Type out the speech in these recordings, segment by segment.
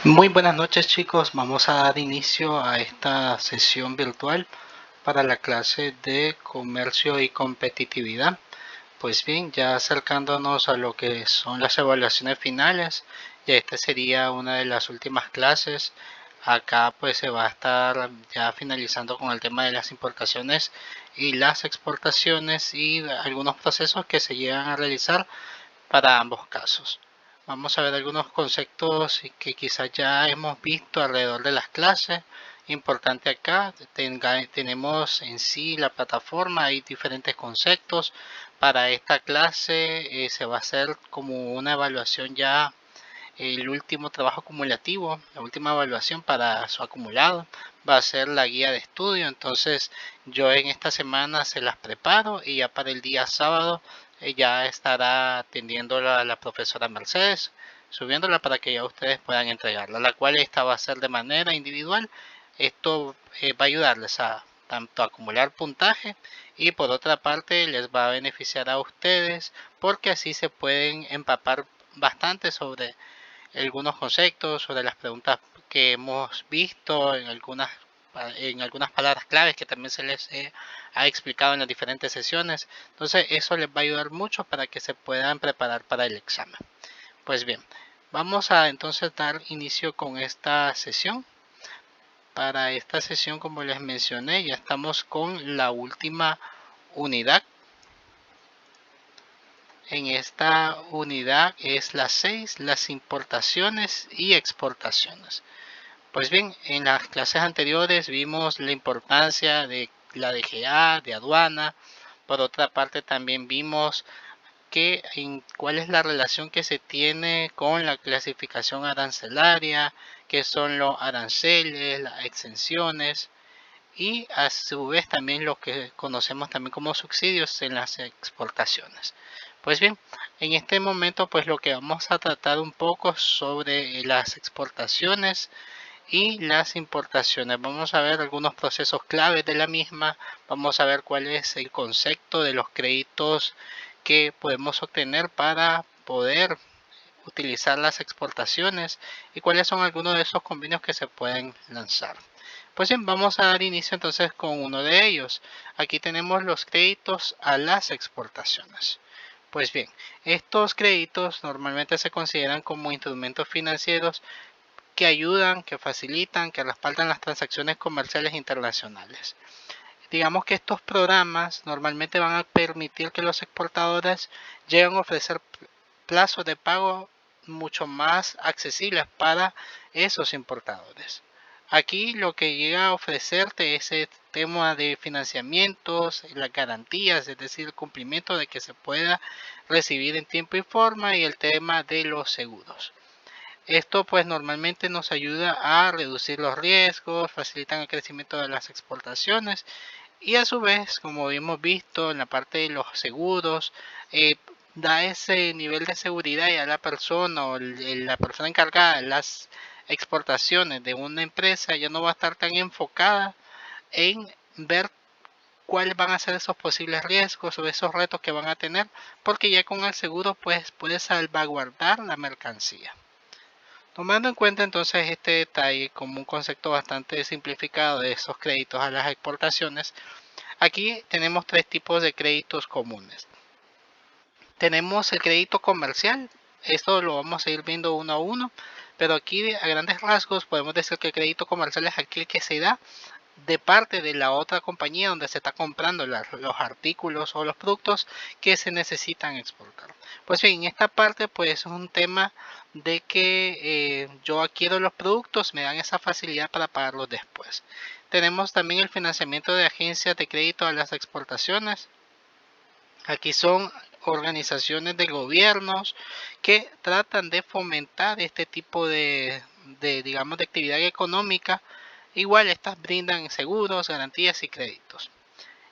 Muy buenas noches, chicos, vamos a dar inicio a esta sesión virtual para la clase de comercio y competitividad. Pues bien, ya acercándonos a lo que son las evaluaciones finales, ya esta sería una de las últimas clases. Acá pues se va a estar ya finalizando con el tema de las importaciones y las exportaciones y algunos procesos que se llegan a realizar para ambos casos. Vamos a ver algunos conceptos que quizás ya hemos visto alrededor de las clases. Importante acá, tenemos en sí la plataforma, hay diferentes conceptos. Para esta clase se va a hacer como una evaluación ya, el último trabajo acumulativo, la última evaluación para su acumulado va a ser la guía de estudio. Entonces yo en esta semana se las preparo y ya para el día sábado ya estará atendiendo la profesora Mercedes, subiéndola para que ya ustedes puedan entregarla, la cual esta va a ser de manera individual. Esto va a ayudarles a tanto a acumular puntaje y por otra parte les va a beneficiar a ustedes porque así se pueden empapar bastante sobre algunos conceptos, sobre las preguntas que hemos visto en algunas palabras claves que también se les ha explicado en las diferentes sesiones. Entonces eso les va a ayudar mucho para que se puedan preparar para el examen. Pues bien, vamos a entonces dar inicio con esta sesión. Para esta sesión, como les mencioné, ya estamos con la última unidad. En esta unidad es la 6, las importaciones y exportaciones. Pues bien, en las clases anteriores vimos la importancia de la DGA, de aduana. Por otra parte, también vimos cuál es la relación que se tiene con la clasificación arancelaria, qué son los aranceles, las exenciones y a su vez también lo que conocemos también como subsidios en las exportaciones. Pues bien, en este momento pues lo que vamos a tratar un poco sobre las exportaciones y las importaciones. Vamos a ver algunos procesos claves de la misma, vamos a ver cuál es el concepto de los créditos que podemos obtener para poder utilizar las exportaciones y cuáles son algunos de esos convenios que se pueden lanzar. Pues bien, vamos a dar inicio entonces con uno de ellos. Aquí tenemos los créditos a las exportaciones. Pues bien, estos créditos normalmente se consideran como instrumentos financieros que ayudan, que facilitan, que respaldan las transacciones comerciales internacionales. Digamos que estos programas normalmente van a permitir que los exportadores lleguen a ofrecer plazos de pago mucho más accesibles para esos importadores. Aquí lo que llega a ofrecerte es el tema de financiamientos, las garantías, es decir, el cumplimiento de que se pueda recibir en tiempo y forma y el tema de los seguros. Esto pues normalmente nos ayuda a reducir los riesgos, facilitan el crecimiento de las exportaciones y a su vez, como hemos visto en la parte de los seguros, da ese nivel de seguridad y a la persona o la persona encargada de las exportaciones de una empresa ya no va a estar tan enfocada en ver cuáles van a ser esos posibles riesgos o esos retos que van a tener, porque ya con el seguro pues puede salvaguardar la mercancía. Tomando en cuenta entonces este detalle como un concepto bastante simplificado de esos créditos a las exportaciones, aquí tenemos tres tipos de créditos comunes. Tenemos el crédito comercial, esto lo vamos a ir viendo uno a uno, pero aquí a grandes rasgos podemos decir que el crédito comercial es aquel que se da de parte de la otra compañía donde se está comprando los artículos o los productos que se necesitan exportar. Pues bien, en esta parte pues es un tema de que yo adquiero los productos, me dan esa facilidad para pagarlos después. Tenemos también el financiamiento de agencias de crédito a las exportaciones. Aquí son organizaciones de gobiernos que tratan de fomentar este tipo digamos, de actividad económica. Igual estas brindan seguros, garantías y créditos.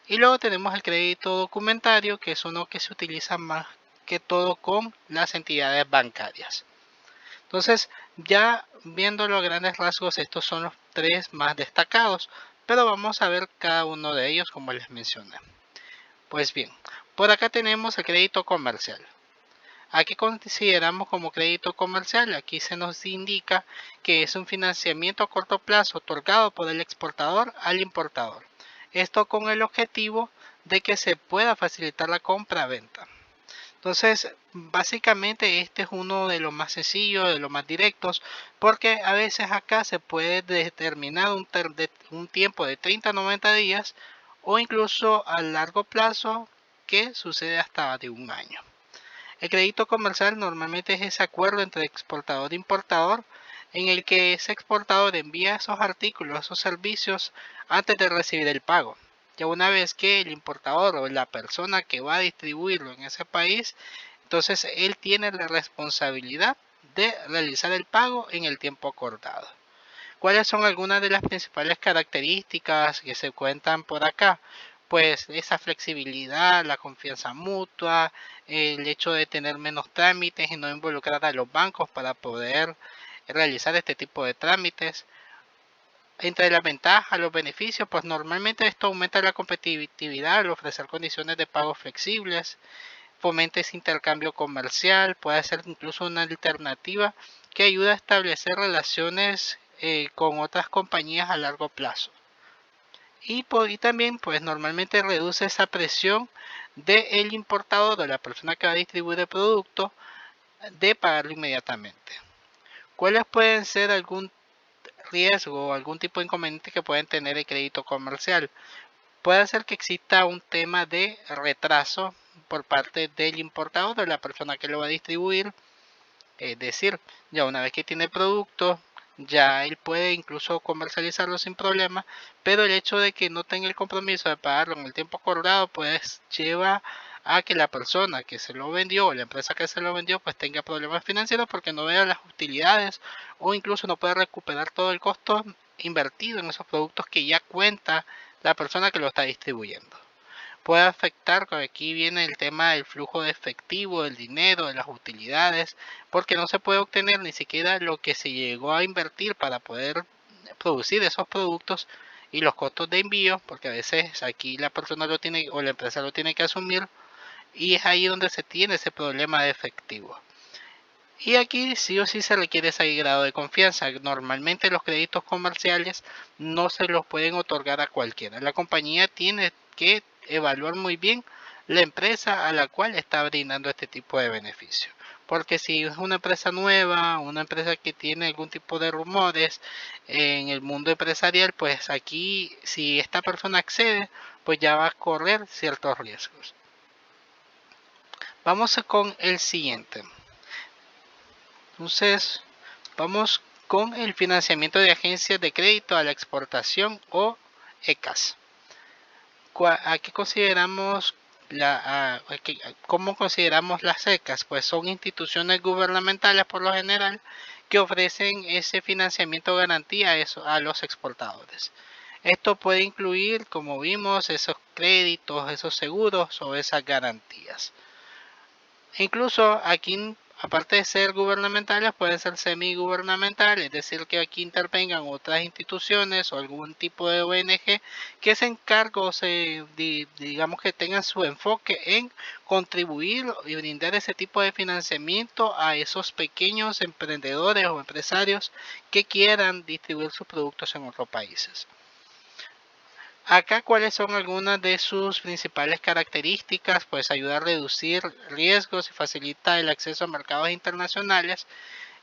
Y luego tenemos el crédito documentario, que es uno que se utiliza más que todo con las entidades bancarias. Entonces, ya viéndolo a grandes rasgos, estos son los tres más destacados, pero vamos a ver cada uno de ellos como les mencioné. Pues bien, por acá tenemos el crédito comercial. ¿A qué consideramos como crédito comercial? Aquí se nos indica que es un financiamiento a corto plazo otorgado por el exportador al importador. Esto con el objetivo de que se pueda facilitar la compra-venta. Entonces, básicamente este es uno de los más sencillos, de los más directos, porque a veces acá se puede determinar un tiempo de 30 a 90 días o incluso a largo plazo que sucede hasta de un año. El crédito comercial normalmente es ese acuerdo entre exportador e importador en el que ese exportador envía esos artículos, esos servicios antes de recibir el pago. Ya una vez que el importador o la persona que va a distribuirlo en ese país, entonces él tiene la responsabilidad de realizar el pago en el tiempo acordado. ¿Cuáles son algunas de las principales características que se cuentan por acá? Pues esa flexibilidad, la confianza mutua, el hecho de tener menos trámites y no involucrar a los bancos para poder realizar este tipo de trámites. Entre las ventajas, los beneficios, pues normalmente esto aumenta la competitividad al ofrecer condiciones de pago flexibles, fomenta ese intercambio comercial, puede ser incluso una alternativa que ayuda a establecer relaciones con otras compañías a largo plazo. Y también pues normalmente reduce esa presión del importador o de la persona que va a distribuir el producto de pagarlo inmediatamente. ¿Cuáles pueden ser algún riesgo o algún tipo de inconveniente que pueden tener el crédito comercial? Puede ser que exista un tema de retraso por parte del importador o de la persona que lo va a distribuir. Es decir, ya una vez que tiene el producto, ya él puede incluso comercializarlo sin problema, pero el hecho de que no tenga el compromiso de pagarlo en el tiempo acordado, pues lleva a que la persona que se lo vendió o la empresa que se lo vendió pues tenga problemas financieros porque no vea las utilidades o incluso no puede recuperar todo el costo invertido en esos productos que ya cuenta la persona que lo está distribuyendo. Puede afectar, aquí viene el tema del flujo de efectivo, del dinero, de las utilidades, porque no se puede obtener ni siquiera lo que se llegó a invertir para poder producir esos productos y los costos de envío, porque a veces aquí la persona lo tiene o la empresa lo tiene que asumir y es ahí donde se tiene ese problema de efectivo. Y aquí sí o sí se requiere ese grado de confianza. Normalmente los créditos comerciales no se los pueden otorgar a cualquiera. La compañía tiene que evaluar muy bien la empresa a la cual está brindando este tipo de beneficio. Porque si es una empresa nueva, una empresa que tiene algún tipo de rumores en el mundo empresarial, pues aquí si esta persona accede, pues ya va a correr ciertos riesgos. Vamos con el siguiente. Entonces, vamos con el financiamiento de agencias de crédito a la exportación o ECAS. ¿A consideramos ¿Cómo consideramos las ECAS? Pues son instituciones gubernamentales por lo general que ofrecen ese financiamiento garantía a los exportadores. Esto puede incluir, como vimos, esos créditos, esos seguros o esas garantías. Incluso aquí, aparte de ser gubernamentales, pueden ser semigubernamentales, es decir, que aquí intervengan otras instituciones o algún tipo de ONG que se encargue o digamos que tengan su enfoque en contribuir y brindar ese tipo de financiamiento a esos pequeños emprendedores o empresarios que quieran distribuir sus productos en otros países. Acá, ¿cuáles son algunas de sus principales características? Pues ayuda a reducir riesgos y facilita el acceso a mercados internacionales.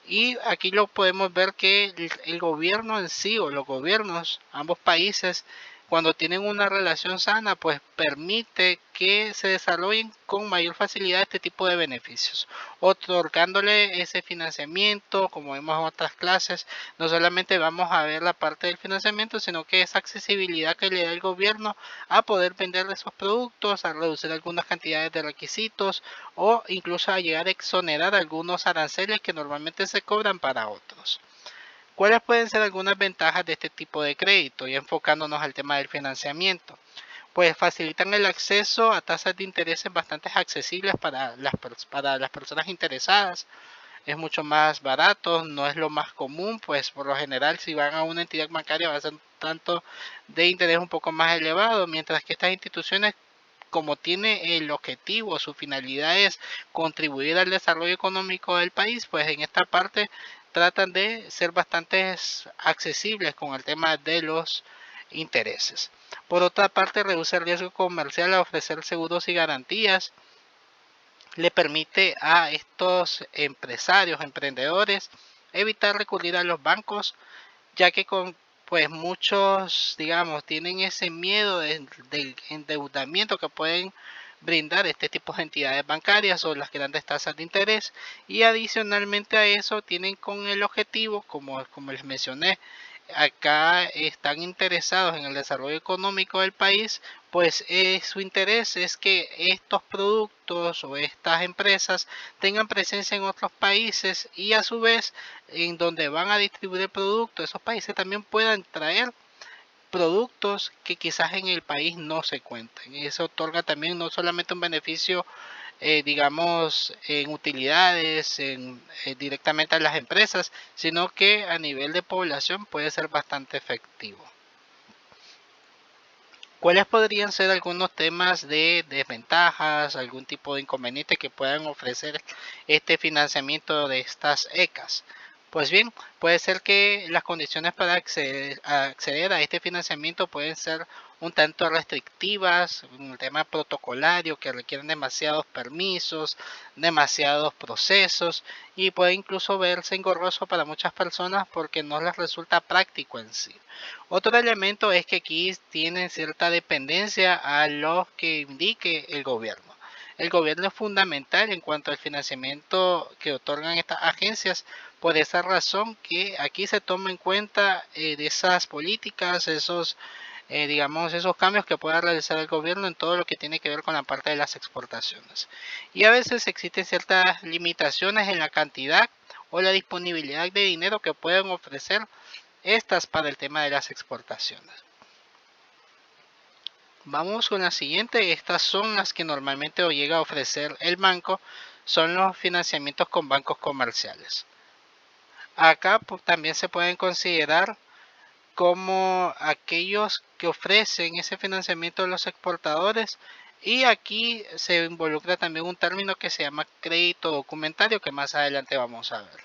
Y aquí lo podemos ver que el gobierno en sí o los gobiernos, ambos países, cuando tienen una relación sana, pues permite que se desarrollen con mayor facilidad este tipo de beneficios, otorgándole ese financiamiento, como vemos en otras clases. No solamente vamos a ver la parte del financiamiento, sino que esa accesibilidad que le da el gobierno a poder vender esos productos, a reducir algunas cantidades de requisitos o incluso a llegar a exonerar algunos aranceles que normalmente se cobran para otros. ¿Cuáles pueden ser algunas ventajas de este tipo de crédito? Y enfocándonos al tema del financiamiento. Pues facilitan el acceso a tasas de intereses bastante accesibles para las personas interesadas. Es mucho más barato, no es lo más común, pues por lo general si van a una entidad bancaria va a ser tanto de interés un poco más elevado, mientras que estas instituciones como tiene el objetivo, su finalidad es contribuir al desarrollo económico del país, pues en esta parte tratan de ser bastante accesibles con el tema de los intereses. Por otra parte, reduce el riesgo comercial al ofrecer seguros y garantías. Le permite a estos empresarios, emprendedores, evitar recurrir a los bancos, ya que pues muchos, digamos, tienen ese miedo del endeudamiento que pueden brindar este tipo de entidades bancarias o las grandes tasas de interés, y adicionalmente a eso tienen con el objetivo, como les mencioné, acá están interesados en el desarrollo económico del país, pues su interés es que estos productos o estas empresas tengan presencia en otros países, y a su vez en donde van a distribuir el producto, esos países también puedan traer productos que quizás en el país no se cuentan. Y eso otorga también no solamente un beneficio, digamos, en utilidades, directamente a las empresas, sino que a nivel de población puede ser bastante efectivo. ¿Cuáles podrían ser algunos temas de desventajas, algún tipo de inconveniente que puedan ofrecer este financiamiento de estas ECAs? Pues bien, puede ser que las condiciones para acceder a este financiamiento pueden ser un tanto restrictivas, un tema protocolario que requieren demasiados permisos, demasiados procesos, y puede incluso verse engorroso para muchas personas porque no les resulta práctico en sí. Otro elemento es que aquí tienen cierta dependencia a lo que indique el gobierno. El gobierno es fundamental en cuanto al financiamiento que otorgan estas agencias, por esa razón que aquí se toma en cuenta de esas políticas, digamos, esos cambios que pueda realizar el gobierno en todo lo que tiene que ver con la parte de las exportaciones. Y a veces existen ciertas limitaciones en la cantidad o la disponibilidad de dinero que pueden ofrecer estas para el tema de las exportaciones. Vamos con la siguiente. Estas son las que normalmente llega a ofrecer el banco. Son los financiamientos con bancos comerciales. Acá también se pueden considerar como aquellos que ofrecen ese financiamiento a los exportadores, y aquí se involucra también un término que se llama crédito documentario, que más adelante vamos a ver.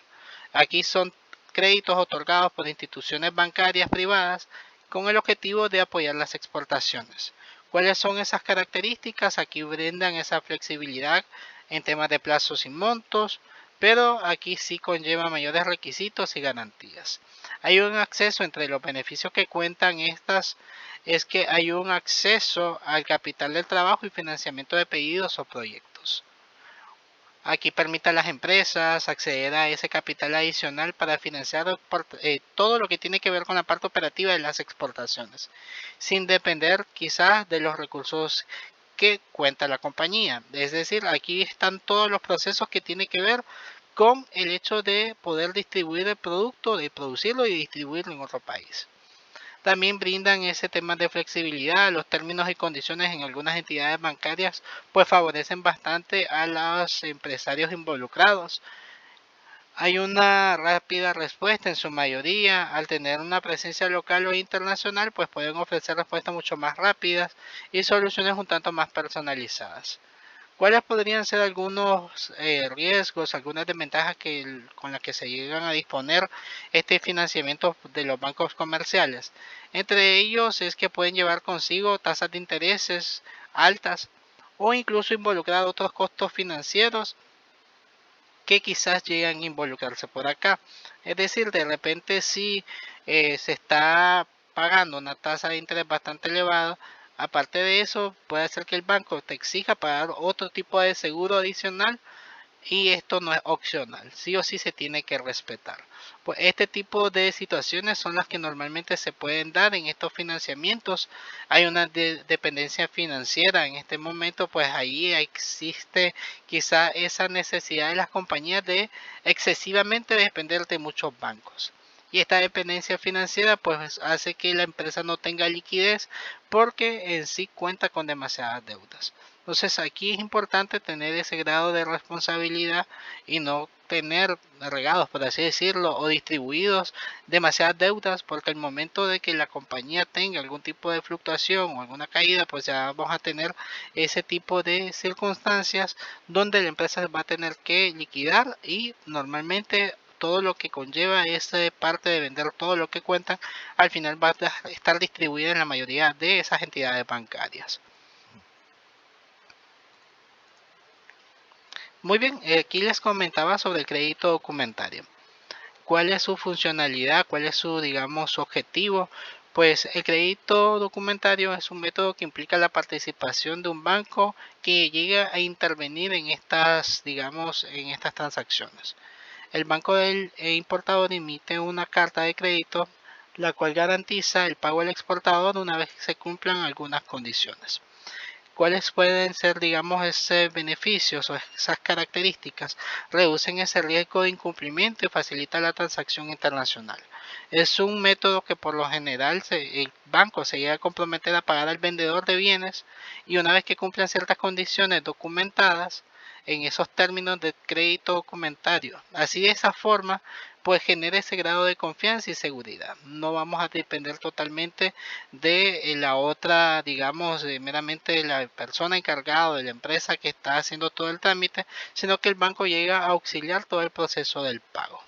Aquí son créditos otorgados por instituciones bancarias privadas con el objetivo de apoyar las exportaciones. ¿Cuáles son esas características? Aquí brindan esa flexibilidad en temas de plazos y montos, pero aquí sí conlleva mayores requisitos y garantías. Hay un acceso entre los beneficios que cuentan estas, es que hay un acceso al capital del trabajo y financiamiento de pedidos o proyectos. Aquí permite a las empresas acceder a ese capital adicional para financiar todo lo que tiene que ver con la parte operativa de las exportaciones, sin depender quizás de los recursos que cuenta la compañía. Es decir, aquí están todos los procesos que tienen que ver con el hecho de poder distribuir el producto, de producirlo y distribuirlo en otro país. También brindan ese tema de flexibilidad. Los términos y condiciones en algunas entidades bancarias pues favorecen bastante a los empresarios involucrados. Hay una rápida respuesta en su mayoría. Al tener una presencia local o internacional, pues pueden ofrecer respuestas mucho más rápidas y soluciones un tanto más personalizadas. ¿Cuáles podrían ser algunos riesgos, algunas desventajas con las que se llegan a disponer este financiamiento de los bancos comerciales? Entre ellos es que pueden llevar consigo tasas de intereses altas o incluso involucrar otros costos financieros que quizás llegan a involucrarse por acá. Es decir, de repente si se está pagando una tasa de interés bastante elevada, aparte de eso puede ser que el banco te exija pagar otro tipo de seguro adicional, y esto no es opcional, sí o sí se tiene que respetar. Pues este tipo de situaciones son las que normalmente se pueden dar en estos financiamientos. Hay una dependencia financiera en este momento, pues ahí existe quizá esa necesidad de las compañías de excesivamente depender de muchos bancos. Y esta dependencia financiera pues hace que la empresa no tenga liquidez porque en sí cuenta con demasiadas deudas. Entonces aquí es importante tener ese grado de responsabilidad y no tener regados, por así decirlo, o distribuidos demasiadas deudas, porque al momento de que la compañía tenga algún tipo de fluctuación o alguna caída, pues ya vamos a tener ese tipo de circunstancias donde la empresa va a tener que liquidar y normalmente todo lo que conlleva esa parte de vender todo lo que cuentan, al final va a estar distribuida en la mayoría de esas entidades bancarias. Muy bien, aquí les comentaba sobre el crédito documentario. ¿Cuál es su funcionalidad? ¿Cuál es su, digamos, su objetivo? Pues el crédito documentario es un método que implica la participación de un banco que llega a intervenir en estas, digamos, en estas transacciones. El banco del importador emite una carta de crédito, la cual garantiza el pago al exportador una vez que se cumplan algunas condiciones. ¿Cuáles pueden ser, digamos, esos beneficios o esas características? Reducen ese riesgo de incumplimiento y facilita la transacción internacional. Es un método que por lo general el banco se llega a comprometer a pagar al vendedor de bienes y una vez que cumplan ciertas condiciones documentadas en esos términos de crédito documentario. Así de esa forma pues genera ese grado de confianza y seguridad. No vamos a depender totalmente de la otra, digamos, meramente de la persona encargada de la empresa que está haciendo todo el trámite, sino que el banco llega a auxiliar todo el proceso del pago.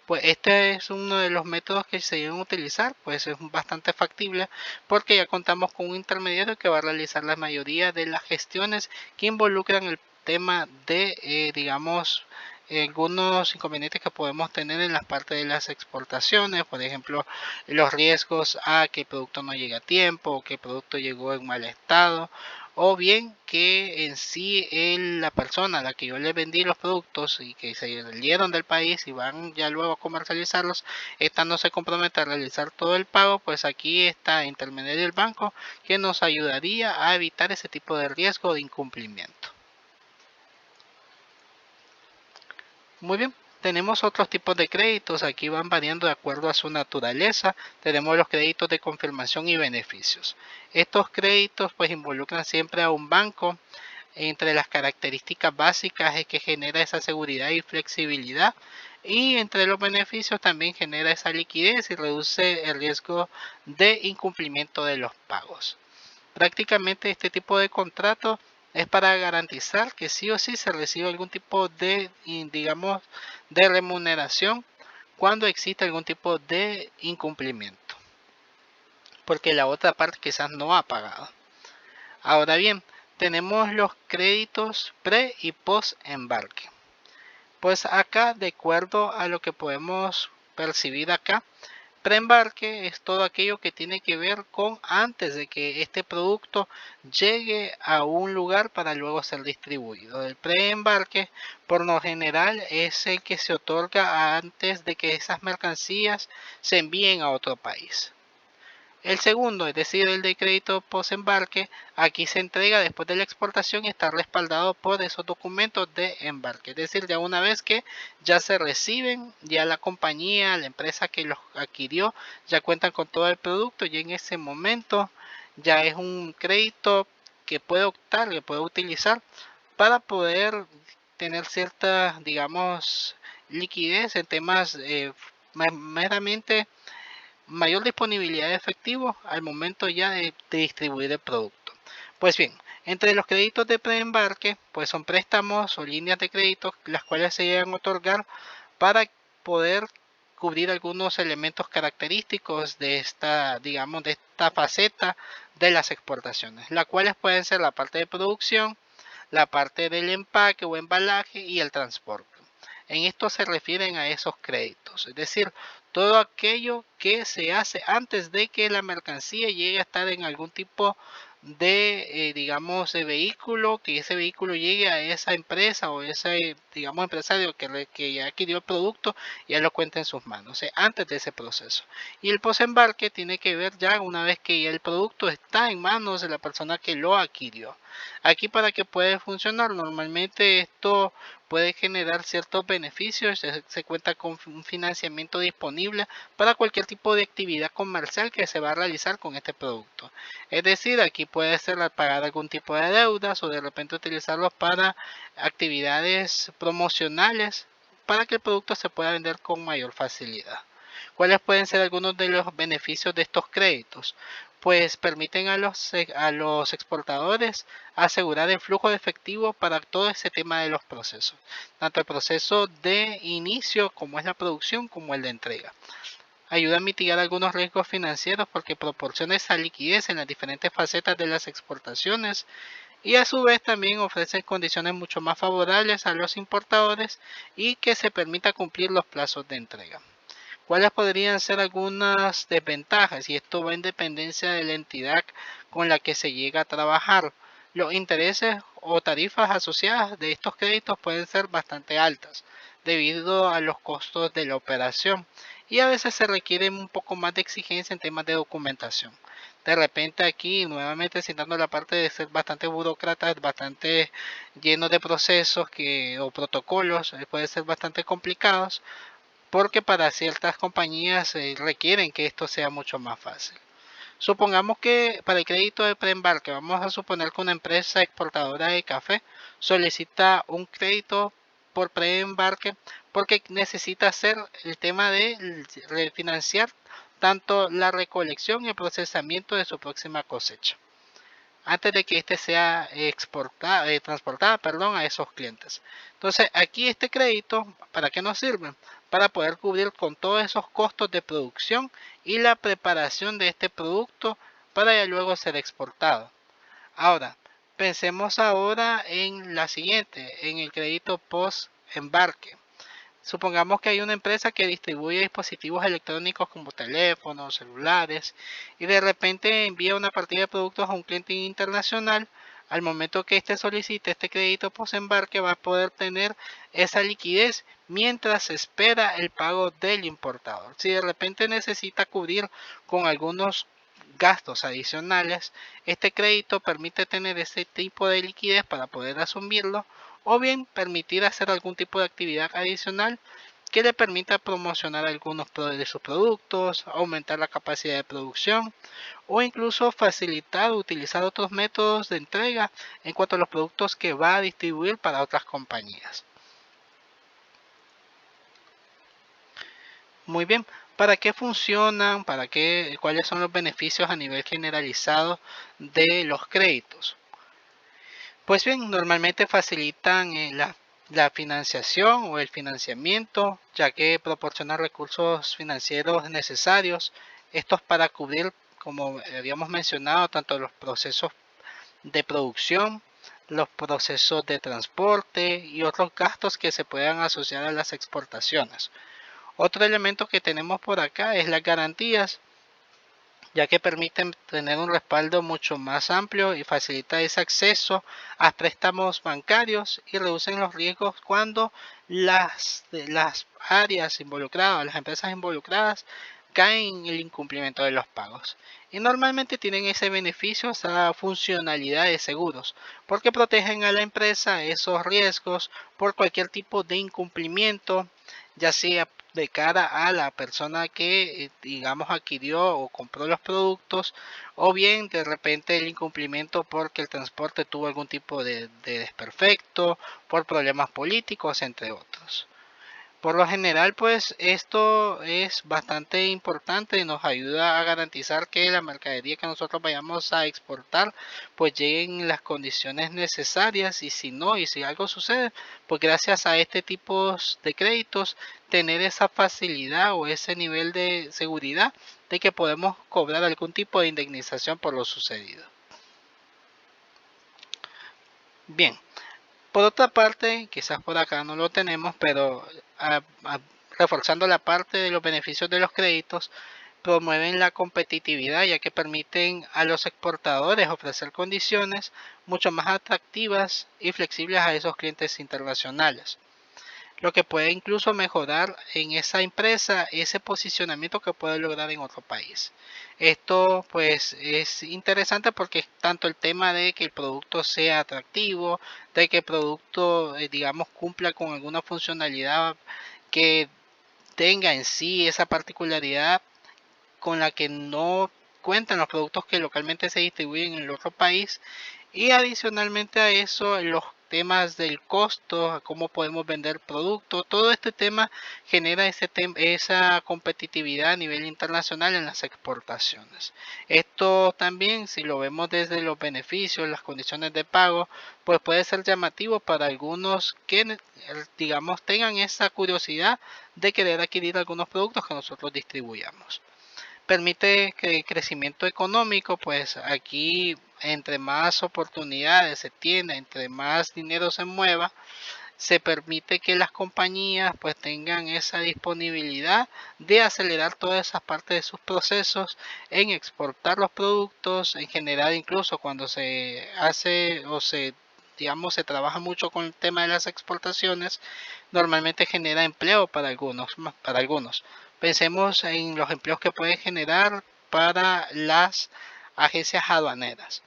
Pues este es uno de los métodos que se deben utilizar, pues es bastante factible porque ya contamos con un intermediario que va a realizar la mayoría de las gestiones que involucran el tema de, digamos, algunos inconvenientes que podemos tener en la parte de las exportaciones, por ejemplo, los riesgos a que el producto no llegue a tiempo o que el producto llegó en mal estado o bien que en sí la persona a la que yo le vendí los productos y que se salieron del país y van ya luego a comercializarlos, esta no se compromete a realizar todo el pago, pues aquí está intermediario el banco que nos ayudaría a evitar ese tipo de riesgo de incumplimiento. Muy bien, tenemos otros tipos de créditos, aquí van variando de acuerdo a su naturaleza. Tenemos los créditos de confirmación y beneficios. Estos créditos pues involucran siempre a un banco. Entre las características básicas es que genera esa seguridad y flexibilidad y entre los beneficios también genera esa liquidez y reduce el riesgo de incumplimiento de los pagos. Prácticamente este tipo de contrato es para garantizar que sí o sí se recibe algún tipo de, digamos, de remuneración cuando existe algún tipo de incumplimiento, porque la otra parte quizás no ha pagado. Ahora bien, tenemos los créditos pre y post embarque. Pues acá, de acuerdo a lo que podemos percibir acá, preembarque es todo aquello que tiene que ver con antes de que este producto llegue a un lugar para luego ser distribuido. El preembarque por lo general es el que se otorga antes de que esas mercancías se envíen a otro país. El segundo, es decir, el de crédito post-embarque, aquí se entrega después de la exportación y está respaldado por esos documentos de embarque. Es decir, ya una vez que ya se reciben, ya la compañía, la empresa que los adquirió, ya cuentan con todo el producto y en ese momento ya es un crédito que puede optar, que puede utilizar para poder tener cierta, digamos, liquidez en temas meramente mayor disponibilidad de efectivo al momento ya de distribuir el producto. Pues bien, entre los créditos de preembarque, pues son préstamos o líneas de crédito las cuales se llegan a otorgar para poder cubrir algunos elementos característicos de esta, digamos, de esta faceta de las exportaciones, las cuales pueden ser la parte de producción, la parte del empaque o embalaje y el transporte. En esto se refieren a esos créditos, es decir, todo aquello que se hace antes de que la mercancía llegue a estar en algún tipo de, digamos, de vehículo, que ese vehículo llegue a esa empresa o ese, digamos, empresario que ya adquirió el producto y ya lo cuenta en sus manos, antes de ese proceso. Y el posembarque tiene que ver ya una vez que ya el producto está en manos de la persona que lo adquirió. Aquí para que pueda funcionar, normalmente esto puede generar ciertos beneficios. Se cuenta con un financiamiento disponible para cualquier tipo de actividad comercial que se va a realizar con este producto. Es decir, aquí puede ser pagar algún tipo de deudas o de repente utilizarlos para actividades promocionales para que el producto se pueda vender con mayor facilidad. ¿Cuáles pueden ser algunos de los beneficios de estos créditos? Pues permiten a los exportadores asegurar el flujo de efectivo para todo ese tema de los procesos, tanto el proceso de inicio como es la producción como el de entrega. Ayuda a mitigar algunos riesgos financieros porque proporciona esa liquidez en las diferentes facetas de las exportaciones y a su vez también ofrece condiciones mucho más favorables a los importadores y que se permita cumplir los plazos de entrega. ¿Cuáles podrían ser algunas desventajas? Y esto va en dependencia de la entidad con la que se llega a trabajar. Los intereses o tarifas asociadas de estos créditos pueden ser bastante altas debido a los costos de la operación y a veces se requiere un poco más de exigencia en temas de documentación. De repente aquí nuevamente citando la parte de ser bastante burócrata, bastante lleno de procesos o protocolos, puede ser bastante complicados porque para ciertas compañías requieren que esto sea mucho más fácil. Supongamos que para el crédito de preembarque, vamos a suponer que una empresa exportadora de café solicita un crédito por preembarque porque necesita hacer el tema de refinanciar tanto la recolección y el procesamiento de su próxima cosecha antes de que éste sea transportada a esos clientes. Entonces, aquí este crédito, ¿para qué nos sirve? Para poder cubrir con todos esos costos de producción y la preparación de este producto para ya luego ser exportado. Ahora, pensemos ahora en la siguiente, en el crédito post embarque. Supongamos que hay una empresa que distribuye dispositivos electrónicos como teléfonos, celulares, y de repente envía una partida de productos a un cliente internacional. Al momento que éste solicite este crédito post-embarque va a poder tener esa liquidez mientras espera el pago del importador. Si de repente necesita cubrir con algunos gastos adicionales, este crédito permite tener ese tipo de liquidez para poder asumirlo o bien permitir hacer algún tipo de actividad adicional que le permita promocionar algunos de sus productos, aumentar la capacidad de producción o incluso facilitar o utilizar otros métodos de entrega en cuanto a los productos que va a distribuir para otras compañías. Muy bien, ¿para qué funcionan? ¿Cuáles son los beneficios a nivel generalizado de los créditos? Pues bien, normalmente facilitan la financiación o el financiamiento, ya que proporcionan recursos financieros necesarios, estos para cubrir, como habíamos mencionado, tanto los procesos de producción, los procesos de transporte y otros gastos que se puedan asociar a las exportaciones. Otro elemento que tenemos por acá es las garantías, ya que permiten tener un respaldo mucho más amplio y facilita ese acceso a préstamos bancarios y reducen los riesgos cuando las áreas involucradas, las empresas involucradas, caen en el incumplimiento de los pagos. Y normalmente tienen ese beneficio, esa funcionalidad de seguros, porque protegen a la empresa esos riesgos por cualquier tipo de incumplimiento, ya sea de cara a la persona que digamos adquirió o compró los productos o bien de repente el incumplimiento porque el transporte tuvo algún tipo de desperfecto por problemas políticos entre otros. Por lo general, pues esto es bastante importante y nos ayuda a garantizar que la mercadería que nosotros vayamos a exportar pues llegue en las condiciones necesarias y si no, y si algo sucede, pues gracias a este tipo de créditos tener esa facilidad o ese nivel de seguridad de que podemos cobrar algún tipo de indemnización por lo sucedido. Bien, por otra parte, quizás por acá no lo tenemos, pero reforzando la parte de los beneficios de los créditos, promueven la competitividad ya que permiten a los exportadores ofrecer condiciones mucho más atractivas y flexibles a esos clientes internacionales. lo que puede incluso mejorar en esa empresa ese posicionamiento que puede lograr en otro país. Esto pues es interesante porque tanto el tema de que el producto sea atractivo, de que el producto digamos cumpla con alguna funcionalidad que tenga en sí esa particularidad con la que no cuentan los productos que localmente se distribuyen en el otro país, y adicionalmente a eso los temas del costo, cómo podemos vender productos, todo este tema genera esa competitividad a nivel internacional en las exportaciones. Esto también, si lo vemos desde los beneficios, las condiciones de pago, pues puede ser llamativo para algunos que digamos tengan esa curiosidad de querer adquirir algunos productos que nosotros distribuyamos. Permite que el crecimiento económico, pues aquí entre más oportunidades se tiene, entre más dinero se mueva, se permite que las compañías pues tengan esa disponibilidad de acelerar todas esas partes de sus procesos en exportar los productos, en general incluso cuando se hace o se digamos se trabaja mucho con el tema de las exportaciones, normalmente genera empleo para algunos. Pensemos en los empleos que puede generar para las agencias aduaneras.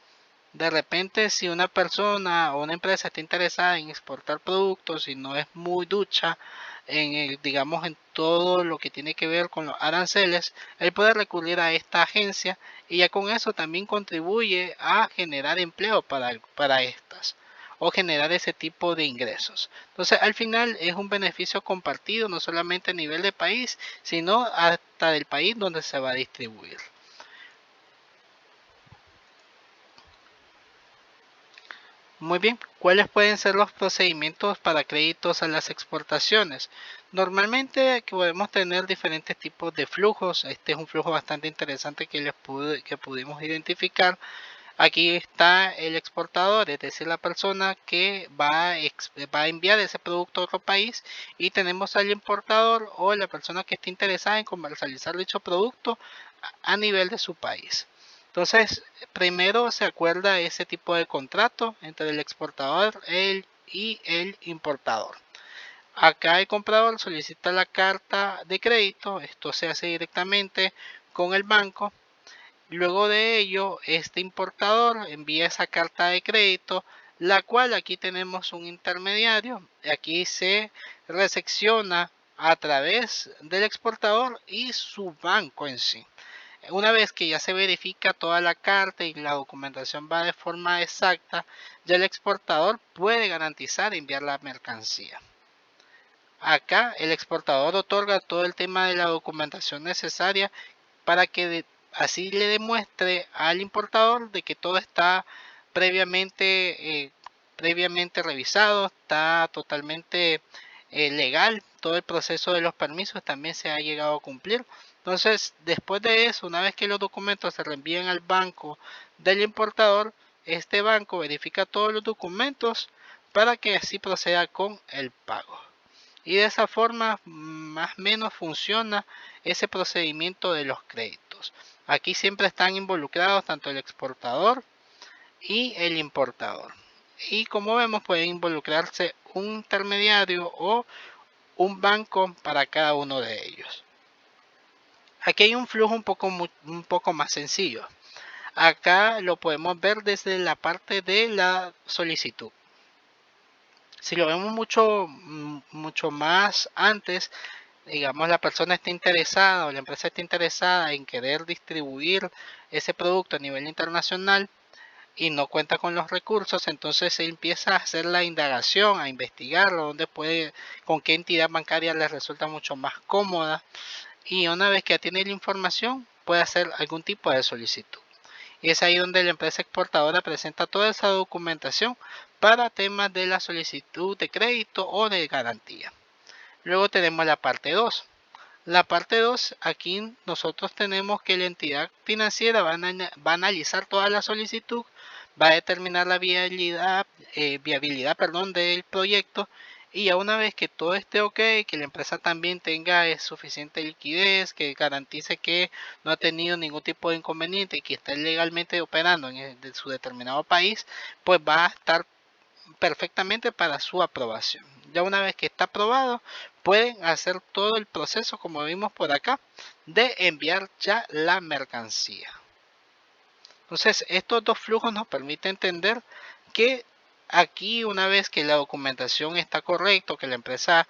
De repente, si una persona o una empresa está interesada en exportar productos y no es muy ducha en digamos en todo lo que tiene que ver con los aranceles, él puede recurrir a esta agencia y ya con eso también contribuye a generar empleo para estas o generar ese tipo de ingresos. Entonces, al final es un beneficio compartido no solamente a nivel de país, sino hasta del país donde se va a distribuir. Muy bien, ¿cuáles pueden ser los procedimientos para créditos a las exportaciones? Normalmente que podemos tener diferentes tipos de flujos. Este es un flujo bastante interesante que pudimos identificar. Aquí está el exportador, es decir, la persona que va a enviar ese producto a otro país, y tenemos al importador o la persona que está interesada en comercializar dicho producto a nivel de su país. Entonces, primero se acuerda ese tipo de contrato entre el exportador y el importador. Acá el comprador solicita la carta de crédito, esto se hace directamente con el banco. Luego de ello, este importador envía esa carta de crédito, la cual aquí tenemos un intermediario. Aquí se recepciona a través del exportador y su banco en sí. Una vez que ya se verifica toda la carta y la documentación va de forma exacta, ya el exportador puede garantizar enviar la mercancía. Acá el exportador otorga todo el tema de la documentación necesaria para que así le demuestre al importador de que todo está previamente revisado, está totalmente legal, todo el proceso de los permisos también se ha llegado a cumplir. Entonces, después de eso, una vez que los documentos se reenvían al banco del importador, este banco verifica todos los documentos para que así proceda con el pago. Y de esa forma más o menos funciona ese procedimiento de los créditos. Aquí siempre están involucrados tanto el exportador y el importador. Y como vemos pueden involucrarse un intermediario o un banco para cada uno de ellos. Aquí hay un flujo un poco más sencillo. Acá lo podemos ver desde la parte de la solicitud. Si lo vemos mucho más antes, digamos la persona está interesada o la empresa está interesada en querer distribuir ese producto a nivel internacional y no cuenta con los recursos, entonces él empieza a hacer la indagación, a investigarlo, con qué entidad bancaria le resulta mucho más cómoda, y una vez que ya tiene la información puede hacer algún tipo de solicitud. Y es ahí donde la empresa exportadora presenta toda esa documentación para temas de la solicitud de crédito o de garantía. Luego tenemos la parte 2. La parte 2, aquí nosotros tenemos que la entidad financiera va a analizar toda la solicitud, va a determinar la viabilidad del proyecto, y ya una vez que todo esté ok, que la empresa también tenga suficiente liquidez, que garantice que no ha tenido ningún tipo de inconveniente y que está legalmente operando en su determinado país, pues va a estar perfectamente para su aprobación. ya una vez que está aprobado, pueden hacer todo el proceso, como vimos por acá, de enviar ya la mercancía. Entonces, estos dos flujos nos permiten entender que aquí, una vez que la documentación está correcta, que la empresa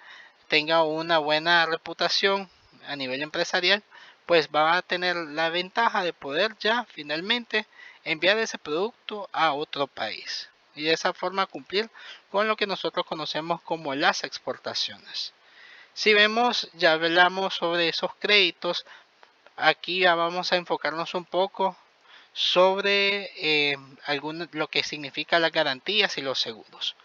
tenga una buena reputación a nivel empresarial, pues va a tener la ventaja de poder ya finalmente enviar ese producto a otro país y de esa forma cumplir con lo que nosotros conocemos como las exportaciones. Si vemos, ya hablamos sobre esos créditos, aquí ya vamos a enfocarnos un poco sobre lo que significa las garantías y los seguros.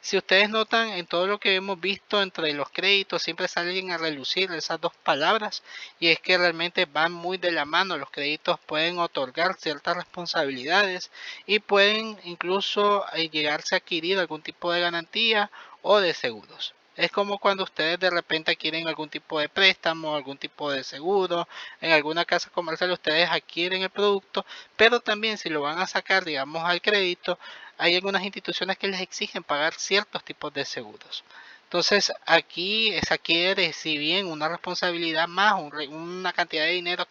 Si ustedes notan, en todo lo que hemos visto entre los créditos siempre salen a relucir esas dos palabras, y es que realmente van muy de la mano. Los créditos pueden otorgar ciertas responsabilidades y pueden incluso llegarse a adquirir algún tipo de garantía o de seguros. Es como cuando ustedes de repente adquieren algún tipo de préstamo, algún tipo de seguro, en alguna casa comercial ustedes adquieren el producto, pero también si lo van a sacar, digamos, al crédito, hay algunas instituciones que les exigen pagar ciertos tipos de seguros. Entonces aquí se adquiere, si bien una responsabilidad más, una cantidad de dinero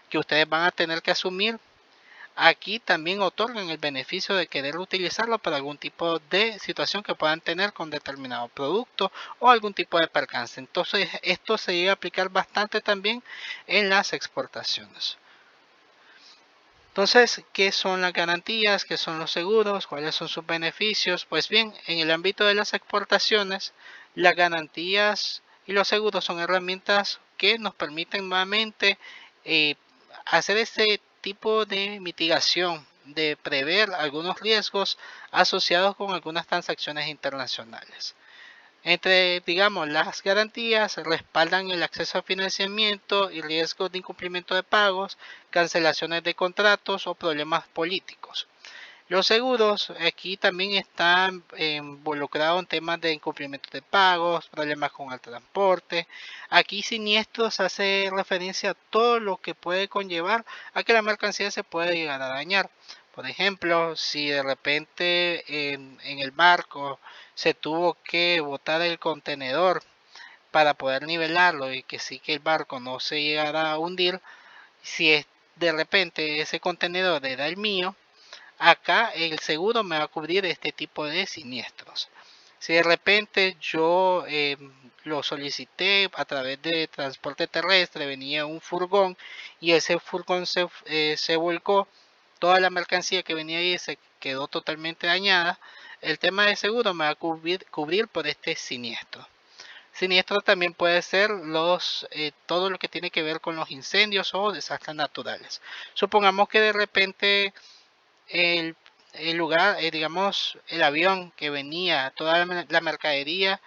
que ustedes van a tener que asumir, aquí también otorgan el beneficio de querer utilizarlo para algún tipo de situación que puedan tener con determinado producto o algún tipo de percance. Entonces esto se llega a aplicar bastante también en las exportaciones. Entonces, ¿qué son las garantías? ¿Qué son los seguros? ¿Cuáles son sus beneficios? Pues bien, en el ámbito de las exportaciones, las garantías y los seguros son herramientas que nos permiten nuevamente eh, hacer este tipo de mitigación, de prever algunos riesgos asociados con algunas transacciones internacionales. Entre, digamos, las garantías respaldan el acceso a financiamiento y riesgos de incumplimiento de pagos, cancelaciones de contratos o problemas políticos. Los seguros aquí también están involucrados en temas de incumplimiento de pagos, problemas con el transporte. Aquí siniestros hace referencia a todo lo que puede conllevar a que la mercancía se pueda llegar a dañar. Por ejemplo, si de repente en el barco se tuvo que botar el contenedor para poder nivelarlo y que sí que el barco no se llegara a hundir, si es de repente ese contenedor era el mío, acá el seguro me va a cubrir este tipo de siniestros. Si de repente yo lo solicité a través de transporte terrestre, venía un furgón y ese furgón se volcó, toda la mercancía que venía ahí se quedó totalmente dañada, el tema de seguro me va a cubrir por este siniestro. Siniestro también puede ser todo lo que tiene que ver con los incendios o desastres naturales. Supongamos que de repente el, el lugar, digamos, el avión que venía, toda la mercadería,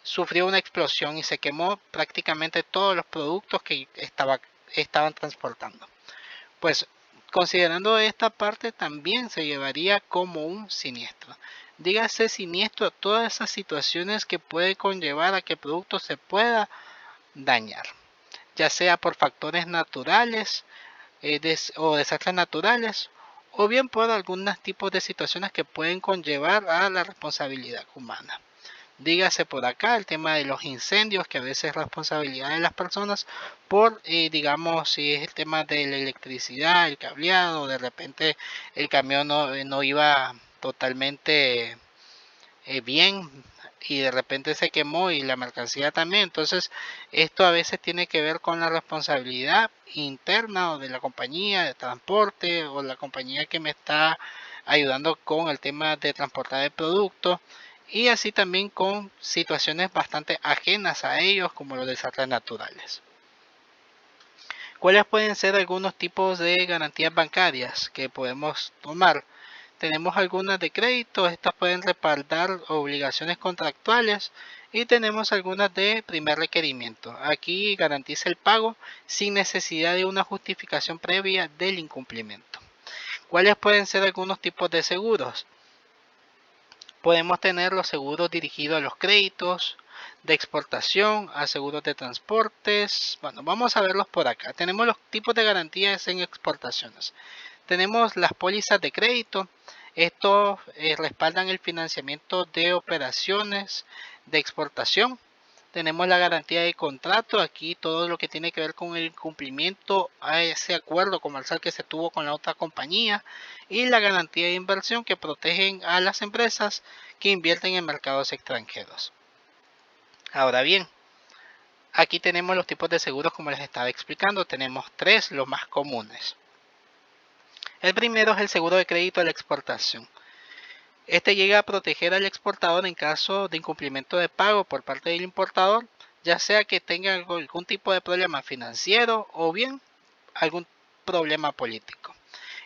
sufrió una explosión y se quemó prácticamente todos los productos que estaban transportando. Pues considerando esta parte también se llevaría como un siniestro. Dígase siniestro a todas esas situaciones que puede conllevar a que el producto se pueda dañar, ya sea por factores naturales o desastres naturales, o bien por algunos tipos de situaciones que pueden conllevar a la responsabilidad humana. Dígase por acá el tema de los incendios, que a veces es responsabilidad de las personas por, digamos, si es el tema de la electricidad, el cableado, de repente el camión no iba totalmente bien y de repente se quemó y la mercancía también. Entonces, esto a veces tiene que ver con la responsabilidad interna o de la compañía de transporte o la compañía que me está ayudando con el tema de transportar el producto y así también con situaciones bastante ajenas a ellos como los desastres naturales. ¿Cuáles pueden ser algunos tipos de garantías bancarias que podemos tomar? Tenemos algunas de crédito, estas pueden respaldar obligaciones contractuales y tenemos algunas de primer requerimiento. Aquí garantiza el pago sin necesidad de una justificación previa del incumplimiento. ¿Cuáles pueden ser algunos tipos de seguros? Podemos tener los seguros dirigidos a los créditos, de exportación, a seguros de transportes. Bueno, vamos a verlos por acá. Tenemos los tipos de garantías en exportaciones. Tenemos las pólizas de crédito. Estos respaldan el financiamiento de operaciones de exportación. Tenemos la garantía de contrato, aquí todo lo que tiene que ver con el cumplimiento a ese acuerdo comercial que se tuvo con la otra compañía, y la garantía de inversión, que protegen a las empresas que invierten en mercados extranjeros. Ahora bien, aquí tenemos los tipos de seguros como les estaba explicando. Tenemos tres, los más comunes. El primero es el seguro de crédito a la exportación. Este llega a proteger al exportador en caso de incumplimiento de pago por parte del importador, ya sea que tenga algún tipo de problema financiero o bien algún problema político.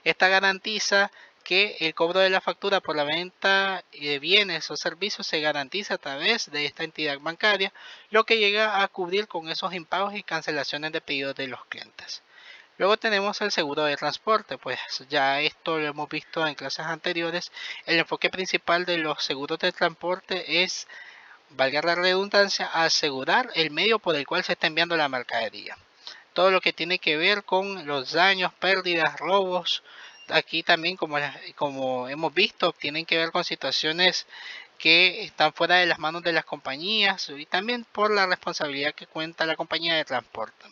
Esta garantiza que el cobro de la factura por la venta de bienes o servicios se garantiza a través de esta entidad bancaria, lo que llega a cubrir con esos impagos y cancelaciones de pedidos de los clientes. Luego tenemos el seguro de transporte, pues ya esto lo hemos visto en clases anteriores. El enfoque principal de los seguros de transporte es, valga la redundancia, asegurar el medio por el cual se está enviando la mercadería. Todo lo que tiene que ver con los daños, pérdidas, robos. Aquí también, como hemos visto, tienen que ver con situaciones que están fuera de las manos de las compañías y también por la responsabilidad que cuenta la compañía de transporte.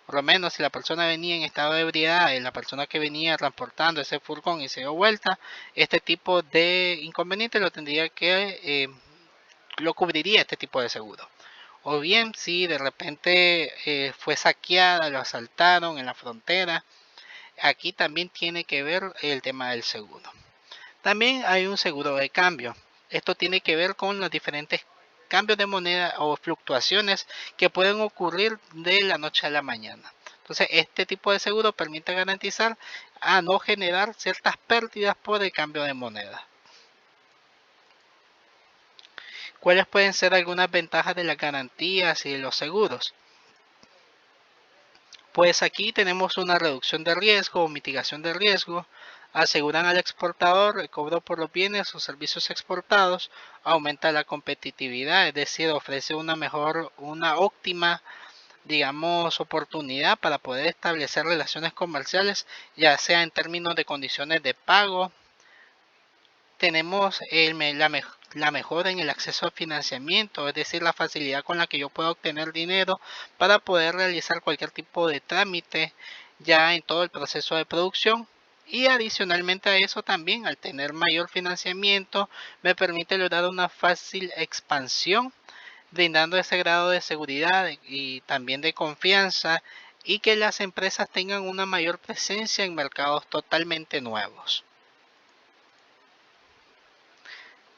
Por lo menos si la persona venía en estado de ebriedad y la persona que venía transportando ese furgón y se dio vuelta, este tipo de inconveniente lo cubriría este tipo de seguro. O bien si de repente fue saqueada, lo asaltaron en la frontera, aquí también tiene que ver el tema del seguro. También hay un seguro de cambio. Esto tiene que ver con los diferentes cambios de moneda o fluctuaciones que pueden ocurrir de la noche a la mañana. Entonces, este tipo de seguro permite garantizar a no generar ciertas pérdidas por el cambio de moneda. ¿Cuáles pueden ser algunas ventajas de las garantías y de los seguros? Pues aquí tenemos una reducción de riesgo o mitigación de riesgo. Aseguran al exportador el cobro por los bienes o servicios exportados, aumenta la competitividad, es decir, ofrece una óptima, digamos, oportunidad para poder establecer relaciones comerciales, ya sea en términos de condiciones de pago. Tenemos la mejora en el acceso al financiamiento, es decir, la facilidad con la que yo puedo obtener dinero para poder realizar cualquier tipo de trámite ya en todo el proceso de producción. Y adicionalmente a eso también, al tener mayor financiamiento, me permite lograr una fácil expansión, brindando ese grado de seguridad y también de confianza, y que las empresas tengan una mayor presencia en mercados totalmente nuevos.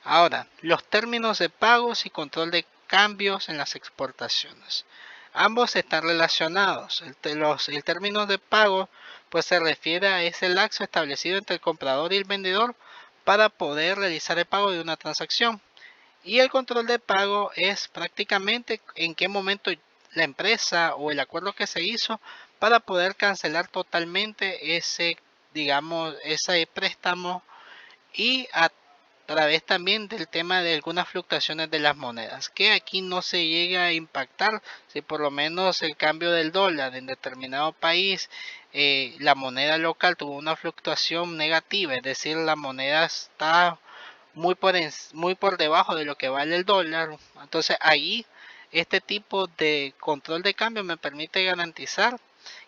Ahora, los términos de pagos y control de cambios en las exportaciones. Ambos están relacionados. El término de pago pues se refiere a ese lapso establecido entre el comprador y el vendedor para poder realizar el pago de una transacción. Y el control de pago es prácticamente en qué momento la empresa o el acuerdo que se hizo para poder cancelar totalmente ese préstamo, y a través también del tema de algunas fluctuaciones de las monedas, que aquí no se llega a impactar si por lo menos el cambio del dólar en determinado país, la moneda local tuvo una fluctuación negativa, es decir, la moneda está muy por debajo de lo que vale el dólar. Entonces ahí este tipo de control de cambio me permite garantizar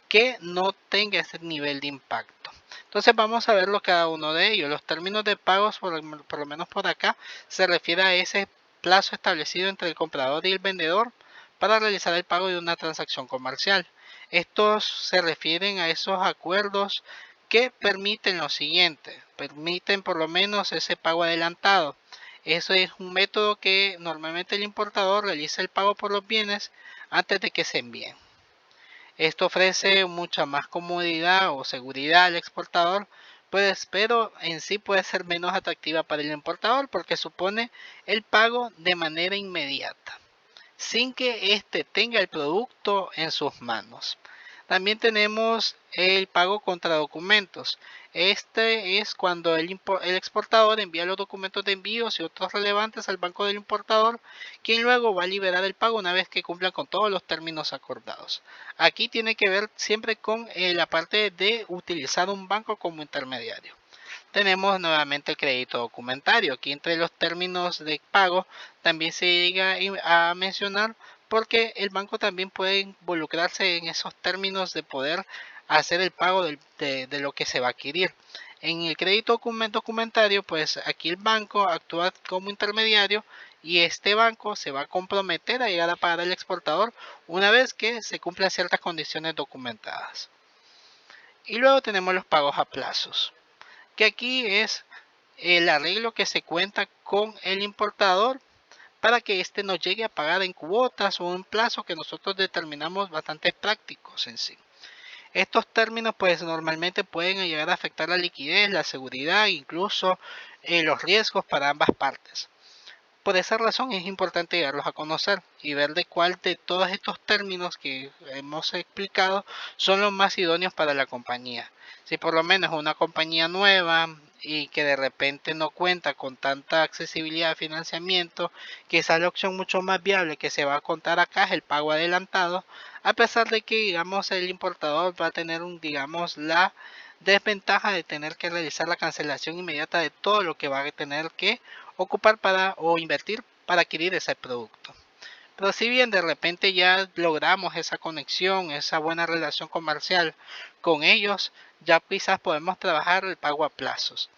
que no tenga ese nivel de impacto. Entonces vamos a verlo cada uno de ellos. Los términos de pagos, por lo menos por acá, se refiere a ese plazo establecido entre el comprador y el vendedor para realizar el pago de una transacción comercial. Estos se refieren a esos acuerdos que permiten lo siguiente, permiten por lo menos ese pago adelantado. Eso es un método que normalmente el importador realiza el pago por los bienes antes de que se envíen. Esto ofrece mucha más comodidad o seguridad al exportador, pues, pero en sí puede ser menos atractiva para el importador porque supone el pago de manera inmediata, sin que éste tenga el producto en sus manos. También tenemos el pago contra documentos. Este es cuando el exportador envía los documentos de envíos y otros relevantes al banco del importador, quien luego va a liberar el pago una vez que cumplan con todos los términos acordados. Aquí tiene que ver siempre con la parte de utilizar un banco como intermediario. Tenemos nuevamente el crédito documentario. Aquí entre los términos de pago también se llega a mencionar porque el banco también puede involucrarse en esos términos de poder hacer el pago de lo que se va a adquirir. En el crédito documentario, pues aquí el banco actúa como intermediario y este banco se va a comprometer a llegar a pagar al exportador una vez que se cumplan ciertas condiciones documentadas. Y luego tenemos los pagos a plazos, que aquí es el arreglo que se cuenta con el importador para que éste nos llegue a pagar en cuotas o en plazo que nosotros determinamos bastante prácticos en sí. Estos términos pues normalmente pueden llegar a afectar la liquidez, la seguridad, incluso los riesgos para ambas partes. Por esa razón es importante llegarlos a conocer y ver de cuál de todos estos términos que hemos explicado son los más idóneos para la compañía. Si por lo menos una compañía nueva y que de repente no cuenta con tanta accesibilidad a financiamiento, quizás la opción mucho más viable que se va a contar acá es el pago adelantado, a pesar de que digamos el importador va a tener la desventaja de tener que realizar la cancelación inmediata de todo lo que va a tener que ocupar para o invertir para adquirir ese producto. Pero si bien de repente ya logramos esa conexión, esa buena relación comercial con ellos, ya quizás podemos trabajar el pago a plazos.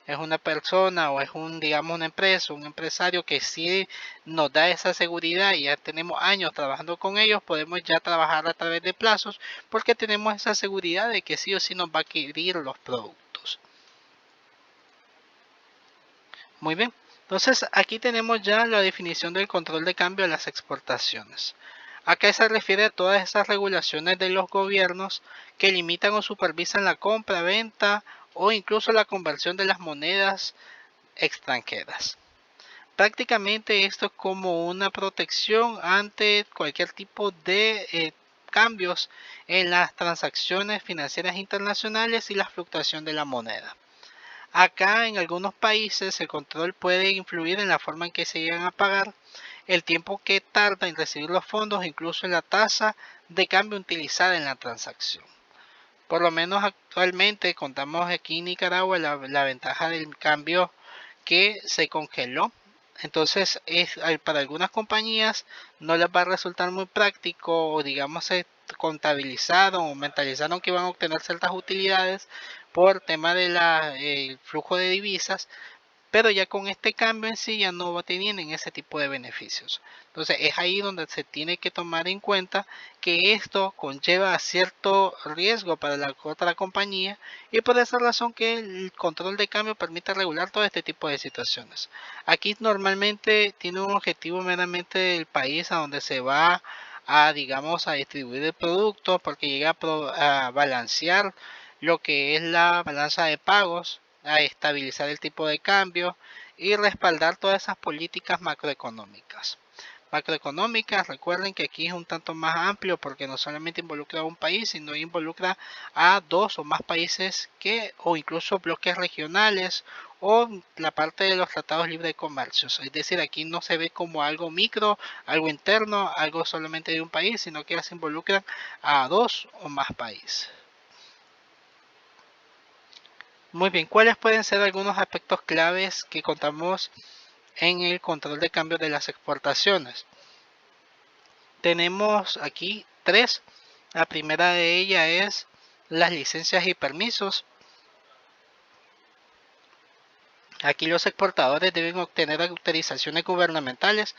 Es una persona o es una empresa, un empresario que sí nos da esa seguridad y ya tenemos años trabajando con ellos, podemos ya trabajar a través de plazos porque tenemos esa seguridad de que sí o sí nos va a adquirir los productos. Muy bien, entonces aquí tenemos ya la definición del control de cambio de las exportaciones. Acá se refiere a todas esas regulaciones de los gobiernos que limitan o supervisan la compra, venta o incluso la conversión de las monedas extranjeras. Prácticamente esto es como una protección ante cualquier tipo de cambios en las transacciones financieras internacionales y la fluctuación de la moneda. Acá en algunos países el control puede influir en la forma en que se llegan a pagar, el tiempo que tarda en recibir los fondos, incluso en la tasa de cambio utilizada en la transacción. Por lo menos actualmente contamos aquí en Nicaragua la ventaja del cambio que se congeló. Entonces para algunas compañías no les va a resultar muy práctico o digamos se contabilizaron o mentalizaron que iban a obtener ciertas utilidades por tema de flujo de divisas, pero ya con este cambio en sí ya no tienen ese tipo de beneficios. Entonces es ahí donde se tiene que tomar en cuenta que esto conlleva cierto riesgo para la otra compañía y por esa razón que el control de cambio permite regular todo este tipo de situaciones. Aquí normalmente tiene un objetivo meramente del país a donde se va a digamos a distribuir el producto porque llega a balancear lo que es la balanza de pagos, a estabilizar el tipo de cambio y respaldar todas esas políticas macroeconómicas. Macroeconómicas, recuerden que aquí es un tanto más amplio porque no solamente involucra a un país, sino involucra a dos o más países o incluso bloques regionales o la parte de los tratados libres de comercio. Es decir, aquí no se ve como algo micro, algo interno, algo solamente de un país, sino que se involucran a dos o más países. Muy bien, ¿cuáles pueden ser algunos aspectos claves que contamos en el control de cambio de las exportaciones? Tenemos aquí tres. La primera de ellas es las licencias y permisos. Aquí los exportadores deben obtener autorizaciones gubernamentales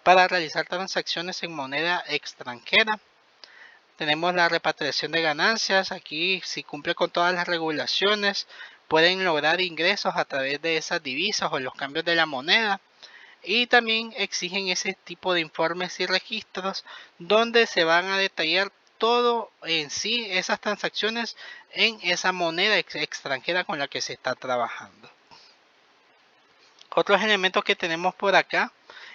para realizar transacciones en moneda extranjera. Tenemos la repatriación de ganancias. Aquí, si cumple con todas las regulaciones, pueden lograr ingresos a través de esas divisas o los cambios de la moneda. Y también exigen ese tipo de informes y registros donde se van a detallar todo en sí esas transacciones en esa moneda extranjera con la que se está trabajando. Otros elementos que tenemos por acá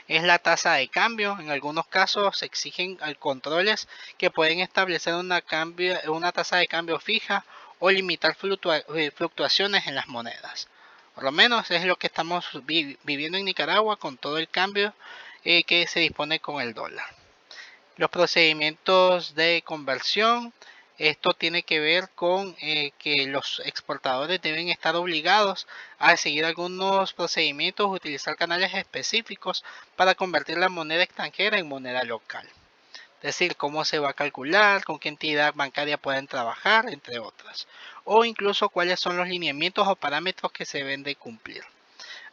es la tasa de cambio. En algunos casos se exigen controles que pueden establecer una tasa de cambio fija o limitar fluctuaciones en las monedas. Por lo menos es lo que estamos viviendo en Nicaragua con todo el cambio que se dispone con el dólar. Los procedimientos de conversión, esto tiene que ver con que los exportadores deben estar obligados a seguir algunos procedimientos, utilizar canales específicos para convertir la moneda extranjera en moneda local. Es decir, cómo se va a calcular, con qué entidad bancaria pueden trabajar, entre otras. O incluso cuáles son los lineamientos o parámetros que se deben de cumplir.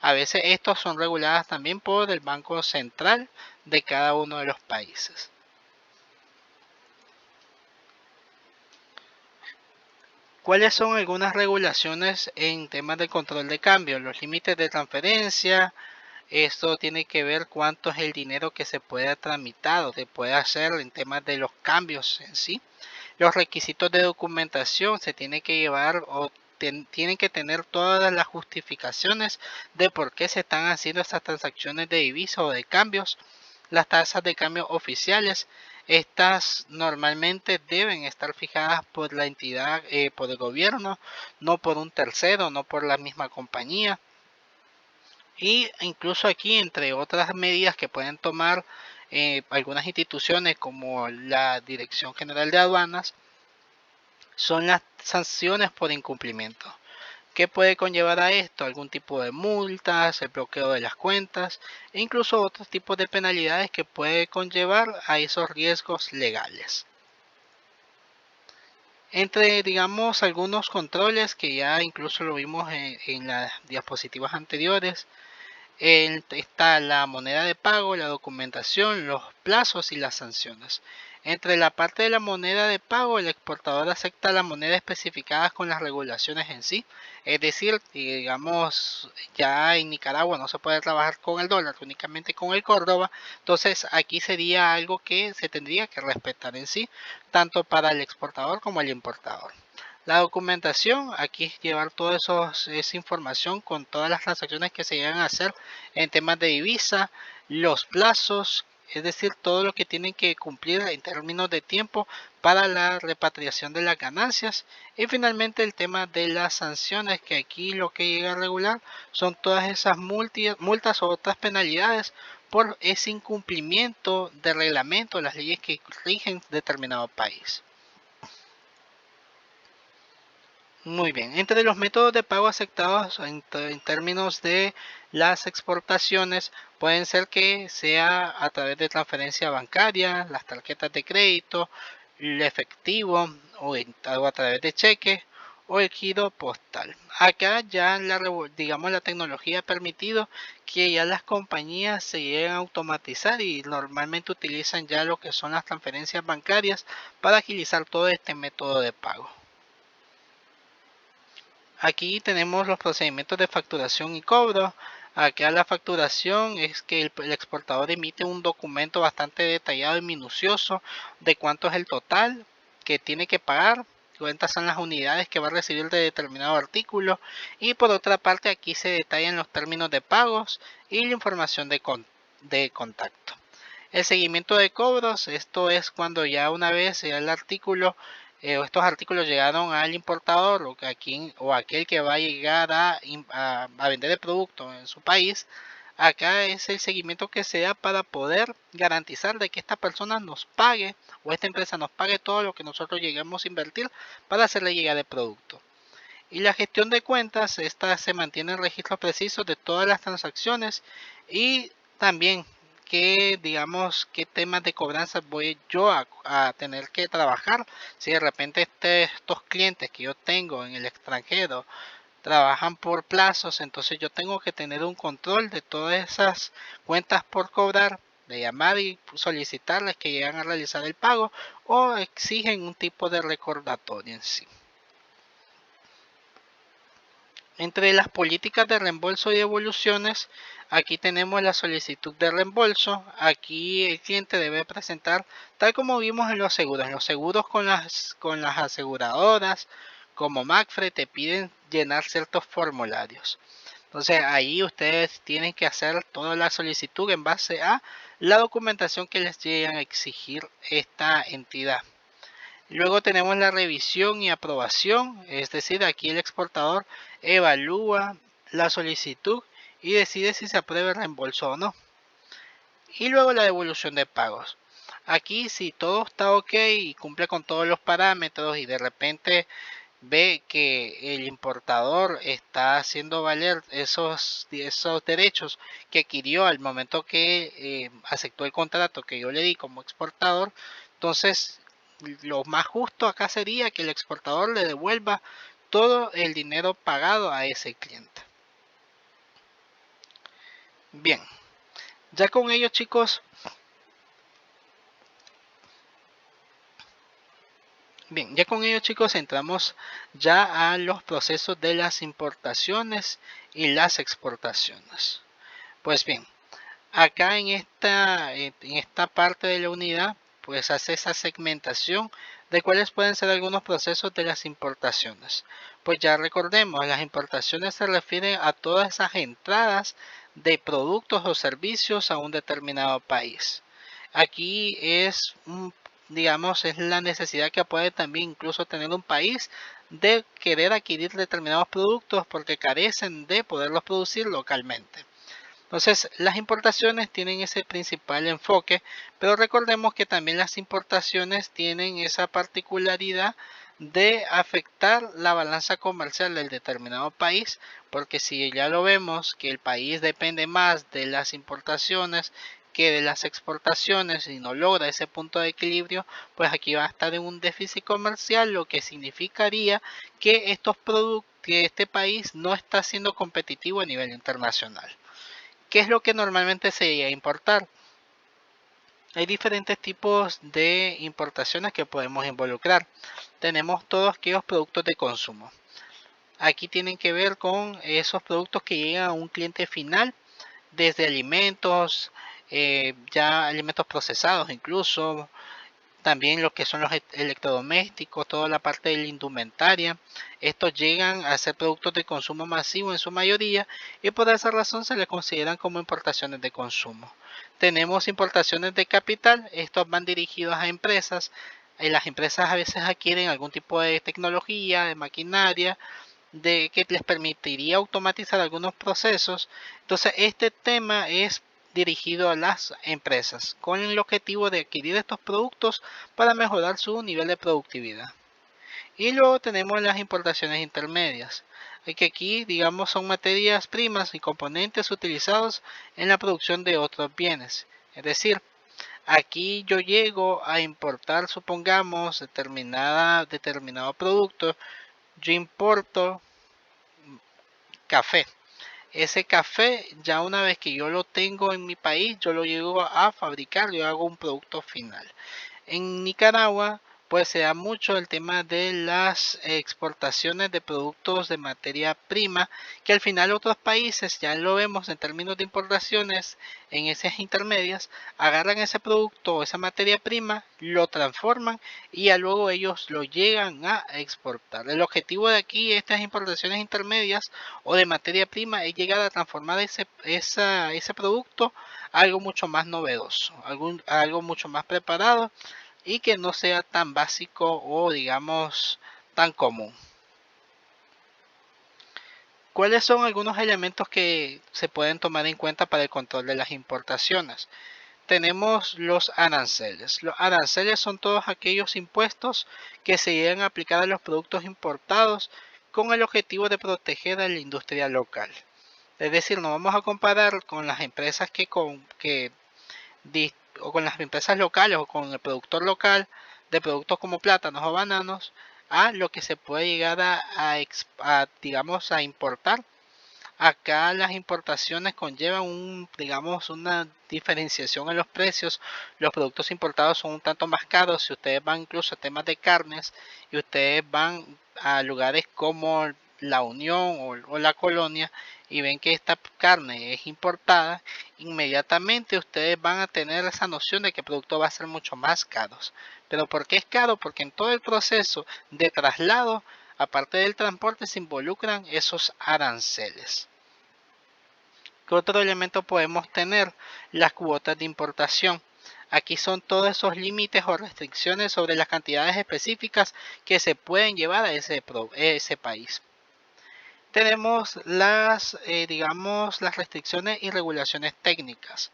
A veces estos son regulados también por el Banco Central de cada uno de los países. ¿Cuáles son algunas regulaciones en temas de control de cambio? Los límites de transferencia. Esto tiene que ver cuánto es el dinero que se puede tramitar o se puede hacer en temas de los cambios en sí. Los requisitos de documentación se tiene que llevar o tienen que tener todas las justificaciones de por qué se están haciendo estas transacciones de divisas o de cambios. Las tasas de cambio oficiales, estas normalmente deben estar fijadas por la entidad, por el gobierno, no por un tercero, no por la misma compañía. Y incluso aquí, entre otras medidas que pueden tomar algunas instituciones como la Dirección General de Aduanas, son las sanciones por incumplimiento. ¿Qué puede conllevar a esto? Algún tipo de multas, el bloqueo de las cuentas e incluso otros tipos de penalidades que puede conllevar a esos riesgos legales. Entre, digamos, algunos controles que ya incluso lo vimos en las diapositivas anteriores, está la moneda de pago, la documentación, los plazos y las sanciones. Entre la parte de la moneda de pago, el exportador acepta la moneda especificada con las regulaciones en sí. Es decir, digamos, ya en Nicaragua no se puede trabajar con el dólar, únicamente con el Córdoba. Entonces aquí sería algo que se tendría que respetar en sí, tanto para el exportador como el importador. La documentación, aquí es llevar toda esa información con todas las transacciones que se llegan a hacer en temas de divisa, los plazos, es decir, todo lo que tienen que cumplir en términos de tiempo para la repatriación de las ganancias. Y finalmente el tema de las sanciones, que aquí lo que llega a regular son todas esas multas o otras penalidades por ese incumplimiento de reglamento, las leyes que rigen determinado país. Muy bien, entre los métodos de pago aceptados en términos de las exportaciones pueden ser que sea a través de transferencia bancaria, las tarjetas de crédito, el efectivo o a través de cheque o el giro postal. Acá ya digamos la tecnología ha permitido que ya las compañías se lleguen a automatizar y normalmente utilizan ya lo que son las transferencias bancarias para agilizar todo este método de pago. Aquí tenemos los procedimientos de facturación y cobro. Acá la facturación es que el exportador emite un documento bastante detallado y minucioso de cuánto es el total que tiene que pagar, cuántas son las unidades que va a recibir de determinado artículo, y por otra parte aquí se detallan los términos de pagos y la información de contacto. El seguimiento de cobros, esto es cuando ya una vez el artículo estos artículos llegaron al importador o aquel que va a llegar a vender el producto en su país. Acá es el seguimiento que se da para poder garantizar de que esta persona nos pague o esta empresa nos pague todo lo que nosotros llegamos a invertir para hacerle llegar el producto. Y la gestión de cuentas, esta se mantiene en registros precisos de todas las transacciones y también digamos, qué temas de cobranza voy yo a tener que trabajar. Si de repente estos clientes que yo tengo en el extranjero trabajan por plazos, entonces yo tengo que tener un control de todas esas cuentas por cobrar, de llamar y solicitarles que lleguen a realizar el pago o exigen un tipo de recordatorio en sí. Entre las políticas de reembolso y devoluciones, aquí tenemos la solicitud de reembolso. Aquí el cliente debe presentar, tal como vimos en los seguros con las aseguradoras, como Macfre, te piden llenar ciertos formularios. Entonces ahí ustedes tienen que hacer toda la solicitud en base a la documentación que les llegan a exigir esta entidad. Luego tenemos la revisión y aprobación, es decir, aquí el exportador evalúa la solicitud y decide si se aprueba el reembolso o no. Y luego la devolución de pagos. Aquí si todo está ok y cumple con todos los parámetros y de repente ve que el importador está haciendo valer esos derechos que adquirió al momento que aceptó el contrato que yo le di como exportador, entonces lo más justo acá sería que el exportador le devuelva todo el dinero pagado a ese cliente. Bien, ya con ello chicos, entramos ya a los procesos de las importaciones y las exportaciones. Pues bien, acá en esta parte de la unidad, pues hace esa segmentación de cuáles pueden ser algunos procesos de las importaciones. Pues ya recordemos, las importaciones se refieren a todas esas entradas de productos o servicios a un determinado país. Aquí digamos, es la necesidad que puede también incluso tener un país de querer adquirir determinados productos porque carecen de poderlos producir localmente. Entonces, las importaciones tienen ese principal enfoque, pero recordemos que también las importaciones tienen esa particularidad de afectar la balanza comercial del determinado país, porque si ya lo vemos que el país depende más de las importaciones que de las exportaciones y no logra ese punto de equilibrio, pues aquí va a estar en un déficit comercial, lo que significaría que que este país no está siendo competitivo a nivel internacional. ¿Qué es lo que normalmente se llega a importar? Hay diferentes tipos de importaciones que podemos involucrar. Tenemos todos aquellos productos de consumo. Aquí tienen que ver con esos productos que llegan a un cliente final, desde alimentos, ya alimentos procesados incluso, también lo que son los electrodomésticos, toda la parte de la indumentaria. Estos llegan a ser productos de consumo masivo en su mayoría y por esa razón se les consideran como importaciones de consumo. Tenemos importaciones de capital, estos van dirigidos a empresas. Las empresas a veces adquieren algún tipo de tecnología, de maquinaria, de que les permitiría automatizar algunos procesos. Entonces, este tema es dirigido a las empresas con el objetivo de adquirir estos productos para mejorar su nivel de productividad. Y luego tenemos las importaciones intermedias, que aquí digamos son materias primas y componentes utilizados en la producción de otros bienes. Es decir, aquí yo llego a importar, supongamos, determinado producto, yo importo café. Ese café, ya una vez que yo lo tengo en mi país, yo lo llevo a fabricar, yo hago un producto final. En Nicaragua, pues se da mucho el tema de las exportaciones de productos de materia prima, que al final otros países, ya lo vemos en términos de importaciones, en esas intermedias, agarran ese producto o esa materia prima, lo transforman y ya luego ellos lo llegan a exportar. El objetivo de aquí, estas importaciones intermedias o de materia prima, es llegar a transformar ese producto a algo mucho más novedoso, algo mucho más preparado y que no sea tan básico o digamos tan común. ¿Cuáles son algunos elementos que se pueden tomar en cuenta para el control de las importaciones? Tenemos los aranceles. Los aranceles son todos aquellos impuestos que se llegan a aplicar a los productos importados con el objetivo de proteger a la industria local. Es decir, no vamos a comparar con las empresas o con las empresas locales o con el productor local de productos como plátanos o bananos a lo que se puede llegar digamos a importar. Acá las importaciones conllevan digamos una diferenciación en los precios. Los productos importados son un tanto más caros. Si ustedes van incluso a temas de carnes y ustedes van a lugares como la Unión o la Colonia y ven que esta carne es importada, inmediatamente ustedes van a tener esa noción de que el producto va a ser mucho más caro. ¿Pero por qué es caro? Porque en todo el proceso de traslado, aparte del transporte, se involucran esos aranceles. ¿Qué otro elemento podemos tener? Las cuotas de importación. Aquí son todos esos límites o restricciones sobre las cantidades específicas que se pueden llevar a ese país. Tenemos digamos, las restricciones y regulaciones técnicas.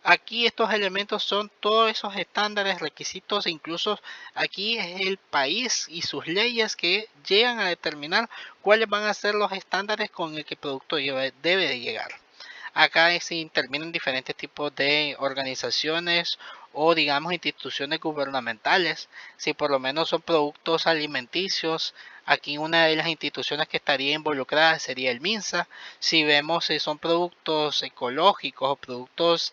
Aquí estos elementos son todos esos estándares, requisitos e incluso aquí es el país y sus leyes que llegan a determinar cuáles van a ser los estándares con el que el producto debe de llegar. Acá se intervienen diferentes tipos de organizaciones o digamos instituciones gubernamentales. Si por lo menos son productos alimenticios, aquí una de las instituciones que estaría involucrada sería el MINSA. Si vemos si son productos ecológicos o productos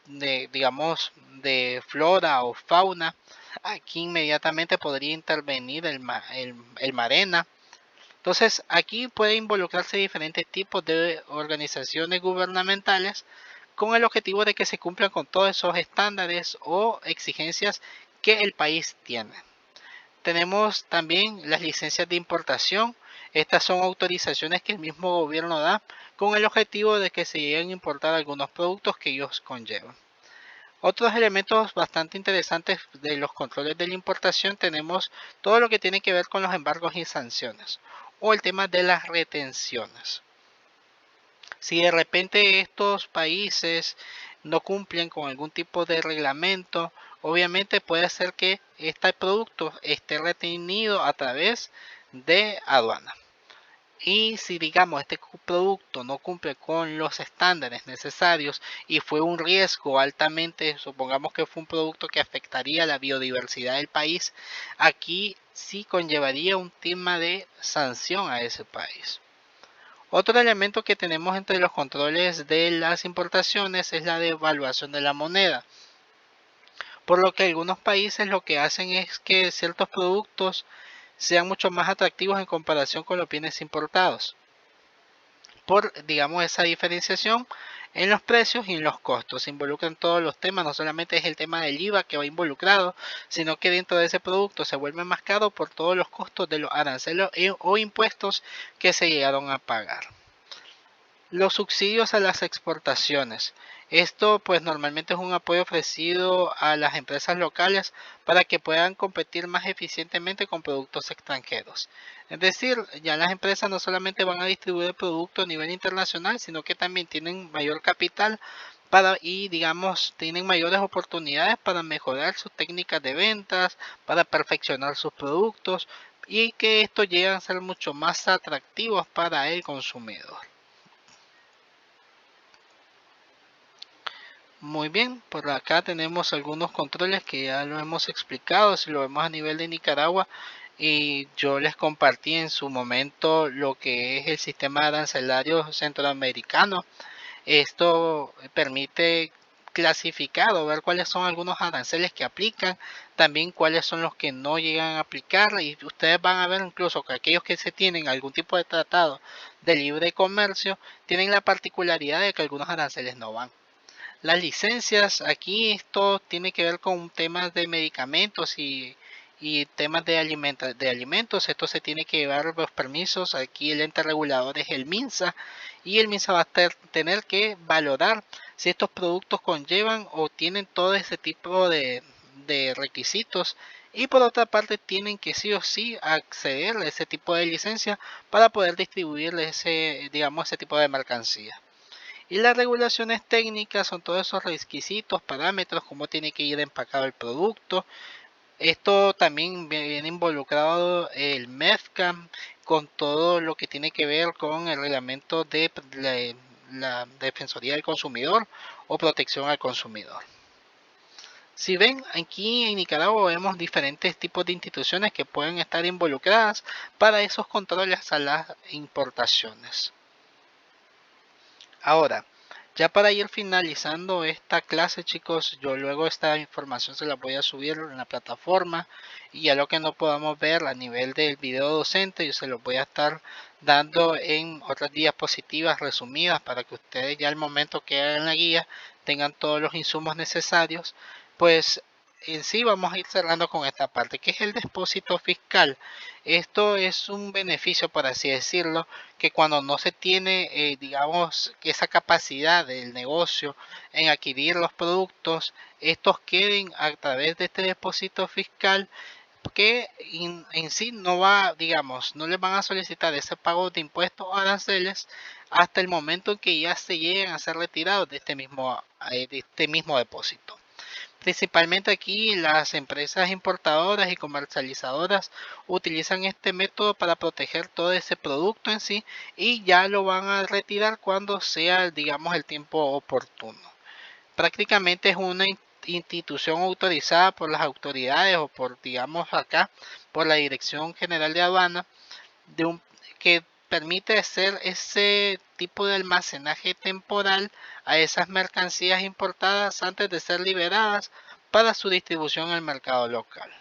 digamos, de flora o fauna, aquí inmediatamente podría intervenir el MARENA. Entonces, aquí puede involucrarse diferentes tipos de organizaciones gubernamentales con el objetivo de que se cumplan con todos esos estándares o exigencias que el país tiene. Tenemos también las licencias de importación. Estas son autorizaciones que el mismo gobierno da con el objetivo de que se lleguen a importar algunos productos que ellos conllevan. Otros elementos bastante interesantes de los controles de la importación tenemos todo lo que tiene que ver con los embargos y sanciones o el tema de las retenciones. Si de repente estos países no cumplen con algún tipo de reglamento, obviamente puede ser que este producto esté retenido a través de aduana. Y si digamos este producto no cumple con los estándares necesarios y fue un riesgo altamente, supongamos que fue un producto que afectaría la biodiversidad del país, aquí sí conllevaría un tema de sanción a ese país. Otro elemento que tenemos entre los controles de las importaciones es la devaluación de la moneda. Por lo que algunos países lo que hacen es que ciertos productos sean mucho más atractivos en comparación con los bienes importados. Por, digamos, esa diferenciación en los precios y en los costos. Se involucran todos los temas, no solamente es el tema del IVA que va involucrado, sino que dentro de ese producto se vuelve más caro por todos los costos de los aranceles o impuestos que se llegaron a pagar. Los subsidios a las exportaciones. Esto pues normalmente es un apoyo ofrecido a las empresas locales para que puedan competir más eficientemente con productos extranjeros. Es decir, ya las empresas no solamente van a distribuir el producto a nivel internacional, sino que también tienen mayor capital y digamos tienen mayores oportunidades para mejorar sus técnicas de ventas, para perfeccionar sus productos y que esto llegue a ser mucho más atractivos para el consumidor. Muy bien, por acá tenemos algunos controles que ya lo hemos explicado, si lo vemos a nivel de Nicaragua, y yo les compartí en su momento lo que es el sistema arancelario centroamericano. Esto permite clasificar o ver cuáles son algunos aranceles que aplican, también cuáles son los que no llegan a aplicar, y ustedes van a ver incluso que aquellos que se tienen algún tipo de tratado de libre comercio tienen la particularidad de que algunos aranceles no van. Las licencias, aquí esto tiene que ver con temas de medicamentos y temas de alimentos. Esto se tiene que llevar los permisos. Aquí el ente regulador es el MINSA y el MINSA va a tener que valorar si estos productos conllevan o tienen todo ese tipo de requisitos. Y por otra parte tienen que sí o sí acceder a ese tipo de licencia para poder distribuir digamos, ese tipo de mercancía. Y las regulaciones técnicas son todos esos requisitos, parámetros, cómo tiene que ir empacado el producto. Esto también viene involucrado el MEFCAM con todo lo que tiene que ver con el reglamento de la Defensoría del Consumidor o protección al consumidor. Si ven, aquí en Nicaragua vemos diferentes tipos de instituciones que pueden estar involucradas para esos controles a las importaciones. Ahora, ya para ir finalizando esta clase, chicos, yo luego esta información se la voy a subir en la plataforma y ya lo que no podamos ver a nivel del video docente, yo se lo voy a estar dando en otras diapositivas resumidas para que ustedes ya al momento que hagan la guía tengan todos los insumos necesarios. Pues en sí vamos a ir cerrando con esta parte, que es el depósito fiscal. Esto es un beneficio, por así decirlo, que cuando no se tiene, digamos, esa capacidad del negocio en adquirir los productos, estos queden a través de este depósito fiscal que en sí no va, digamos, no les van a solicitar ese pago de impuestos o aranceles hasta el momento en que ya se lleguen a ser retirados de este mismo depósito. Principalmente aquí las empresas importadoras y comercializadoras utilizan este método para proteger todo ese producto en sí y ya lo van a retirar cuando sea, digamos, el tiempo oportuno. Prácticamente es una institución autorizada por las autoridades o por, digamos, acá, por la Dirección General de Aduana, de un, que permite hacer ese tipo de almacenaje temporal a esas mercancías importadas antes de ser liberadas para su distribución en el mercado local.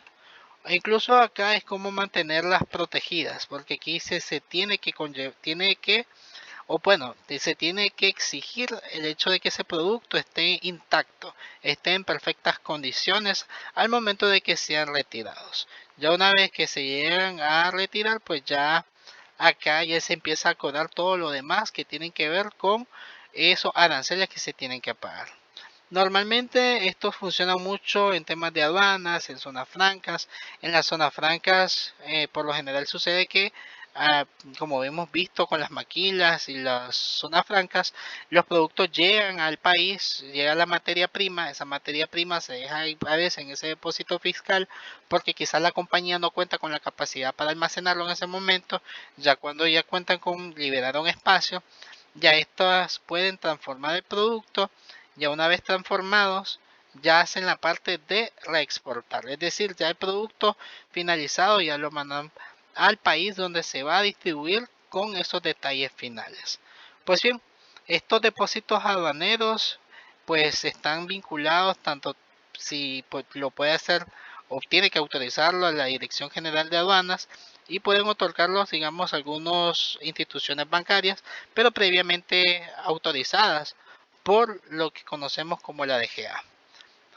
E incluso acá es como mantenerlas protegidas, porque aquí se tiene que o bueno, se tiene que exigir el hecho de que ese producto esté intacto, esté en perfectas condiciones al momento de que sean retirados. Ya una vez que se llegan a retirar, pues ya acá ya se empieza a cobrar todo lo demás que tienen que ver con esos aranceles que se tienen que pagar. Normalmente esto funciona mucho en temas de aduanas, en zonas francas. En las zonas francas, por lo general sucede que, ah, como hemos visto con las maquilas y las zonas francas, los productos llegan al país, llega la materia prima, esa materia prima se deja ahí a veces en ese depósito fiscal porque quizás la compañía no cuenta con la capacidad para almacenarlo en ese momento. Ya cuando ya cuentan con liberar un espacio, ya estas pueden transformar el producto. Ya una vez transformados, ya hacen la parte de reexportar. Es decir, ya el producto finalizado ya lo mandan al país donde se va a distribuir con esos detalles finales. Pues bien, estos depósitos aduaneros pues están vinculados tanto si pues, lo puede hacer o tiene que autorizarlo a la Dirección General de Aduanas y pueden otorgarlos, digamos, algunas instituciones bancarias, pero previamente autorizadas por lo que conocemos como la DGA.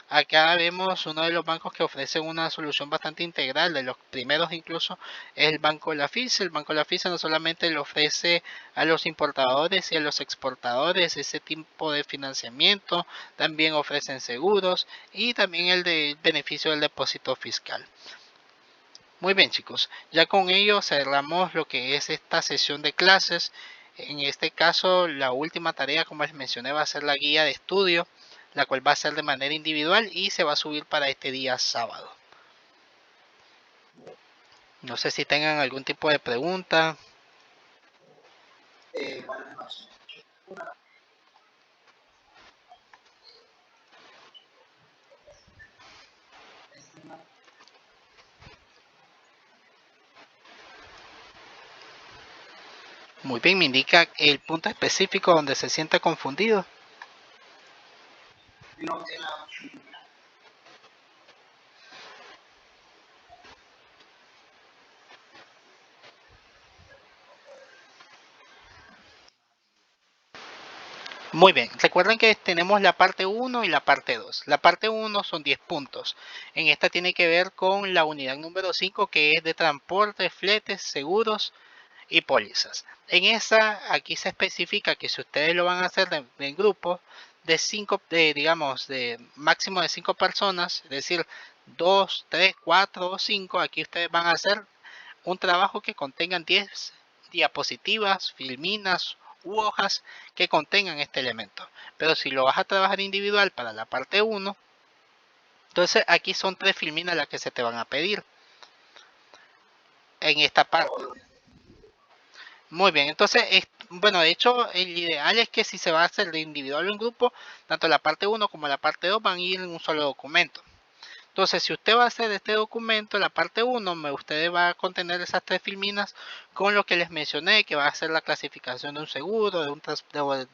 Acá vemos uno de los bancos que ofrece una solución bastante integral, de los primeros incluso, es el Banco de la FIS. El Banco de la FIS no solamente le ofrece a los importadores y a los exportadores ese tipo de financiamiento, también ofrecen seguros y también el de beneficio del depósito fiscal. Muy bien chicos, ya con ello cerramos lo que es esta sesión de clases. En este caso la última tarea, como les mencioné, va a ser la guía de estudio, la cual va a ser de manera individual y se va a subir para este día sábado. No sé si tengan algún tipo de pregunta. Muy bien, me indica el punto específico donde se siente confundido. Muy bien, recuerden que tenemos la parte 1 y la parte 2. La parte 1 son 10 puntos. En esta tiene que ver con la unidad número 5 que es de transporte, fletes, seguros y pólizas. En esa, aquí se especifica que si ustedes lo van a hacer en grupo de 5, digamos, de máximo de 5 personas, es decir, 2, 3, 4 o 5, aquí ustedes van a hacer un trabajo que contengan 10 diapositivas, filminas u hojas que contengan este elemento. Pero si lo vas a trabajar individual para la parte 1, entonces aquí son 3 filminas las que se te van a pedir en esta parte. Muy bien, entonces, bueno, de hecho, el ideal es que si se va a hacer de individual o en grupo, tanto la parte 1 como la parte 2 van a ir en un solo documento. Entonces, si usted va a hacer este documento, la parte 1, usted va a contener esas 3 filminas con lo que les mencioné, que va a ser la clasificación de un seguro,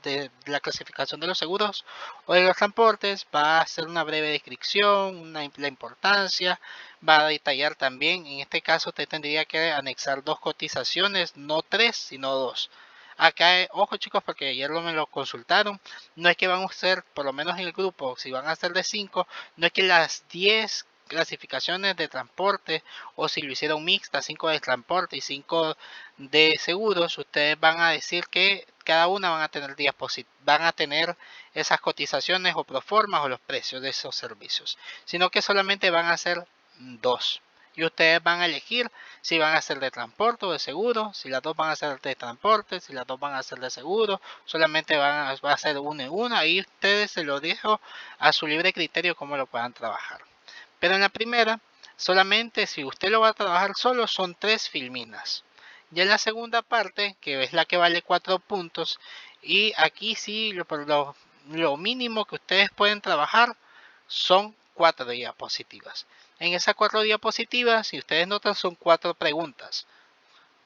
de la clasificación de los seguros o de los transportes, va a hacer una breve descripción, la importancia, va a detallar también, en este caso usted tendría que anexar 2 cotizaciones, no 3, sino 2. Acá, ojo chicos, porque ayer me lo consultaron, no es que van a ser, por lo menos en el grupo, si van a ser de 5, no es que las 10 clasificaciones de transporte, o si lo hicieron mixta, 5 de transporte y 5 de seguros, ustedes van a decir que cada una van a tener esas cotizaciones o proformas o los precios de esos servicios, sino que solamente van a ser dos. Y ustedes van a elegir si van a ser de transporte o de seguro, si las dos van a ser de transporte, si las dos van a ser de seguro, solamente va a ser una y una, y ustedes se lo dejo a su libre criterio cómo lo puedan trabajar. Pero en la primera, solamente si usted lo va a trabajar solo, son 3 filminas. Ya en la segunda parte, que es la que vale 4 puntos, y aquí sí, lo mínimo que ustedes pueden trabajar son 4 diapositivas. En esas 4 diapositivas, si ustedes notan, son 4 preguntas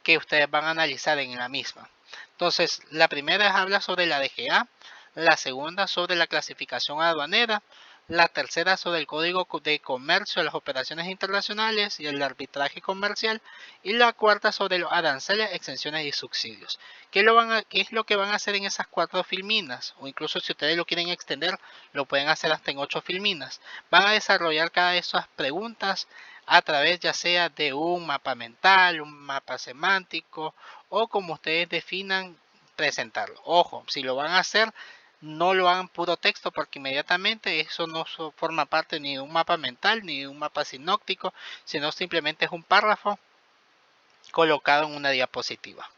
que ustedes van a analizar en la misma. Entonces, la primera habla sobre la DGA, la segunda sobre la clasificación aduanera, la tercera sobre el Código de Comercio de las Operaciones Internacionales y el arbitraje comercial, y la cuarta sobre los aranceles, exenciones y subsidios. ¿Qué es lo que van a hacer en esas 4 filminas? O incluso si ustedes lo quieren extender, lo pueden hacer hasta en 8 filminas. Van a desarrollar cada de esas preguntas a través ya sea de un mapa mental, un mapa semántico, o como ustedes definan presentarlo. Ojo, si lo van a hacer, no lo hagan puro texto, porque inmediatamente eso no forma parte ni de un mapa mental ni de un mapa sinóptico, sino simplemente es un párrafo colocado en una diapositiva.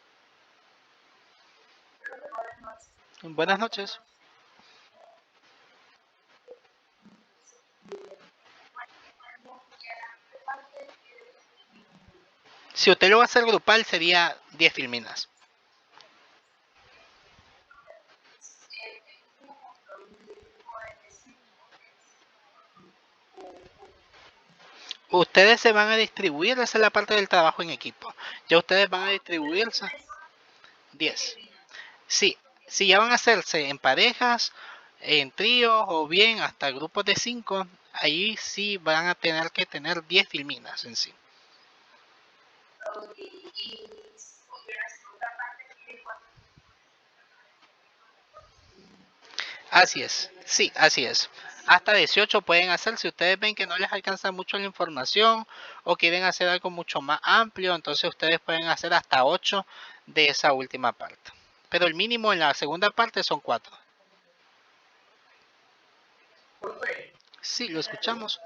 Buenas noches. Si usted lo va a hacer grupal, sería 10 filminas. Ustedes se van a distribuir, esa es la parte del trabajo en equipo. Ya ustedes van a distribuirse 10. Sí, si ya van a hacerse en parejas, en tríos o bien hasta grupos de 5, ahí sí van a tener que tener 10 filminas en sí. Así es, sí, así es. Hasta 18 pueden hacer si ustedes ven que no les alcanza mucho la información o quieren hacer algo mucho más amplio, entonces ustedes pueden hacer hasta 8 de esa última parte. Pero el mínimo en la segunda parte son 4. Sí, lo escuchamos.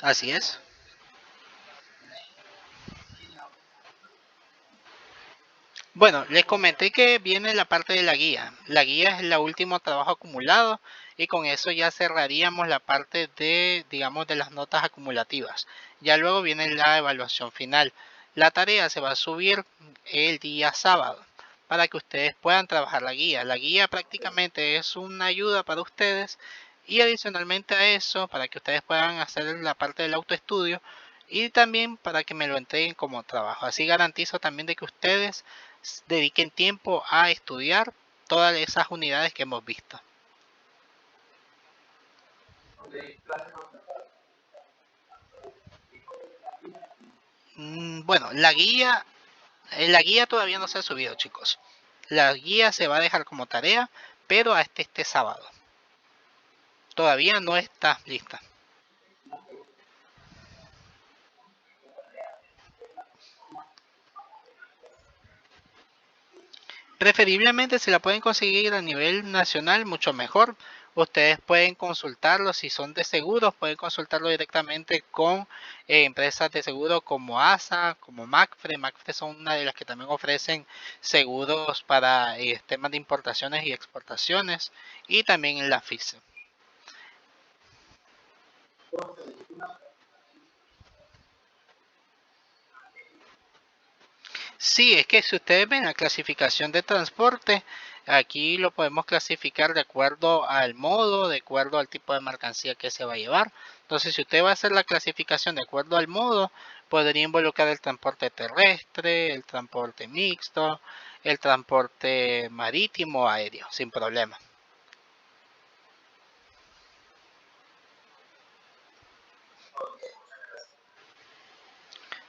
Así es. Bueno, les comenté que viene la parte de la guía. La guía es el último trabajo acumulado y con eso ya cerraríamos la parte de, digamos, de las notas acumulativas. Ya luego viene la evaluación final. La tarea se va a subir el día sábado para que ustedes puedan trabajar la guía. La guía prácticamente es una ayuda para ustedes y adicionalmente a eso, para que ustedes puedan hacer la parte del autoestudio y también para que me lo entreguen como trabajo. Así garantizo también de que ustedes dediquen tiempo a estudiar todas esas unidades que hemos visto. Bueno, la guía todavía no se ha subido, chicos. La guía se va a dejar como tarea, pero hasta este sábado. Todavía no está lista. Preferiblemente si la pueden conseguir a nivel nacional, mucho mejor. Ustedes pueden consultarlo, si son de seguros, pueden consultarlo directamente con empresas de seguro como ASA, como MACFRE. MACFRE son una de las que también ofrecen seguros para temas de importaciones y exportaciones, y también en la FICE. Sí, es que si ustedes ven la clasificación de transporte, aquí lo podemos clasificar de acuerdo al modo, de acuerdo al tipo de mercancía que se va a llevar. Entonces, si usted va a hacer la clasificación de acuerdo al modo, podría involucrar el transporte terrestre, el transporte mixto, el transporte marítimo o aéreo, sin problema.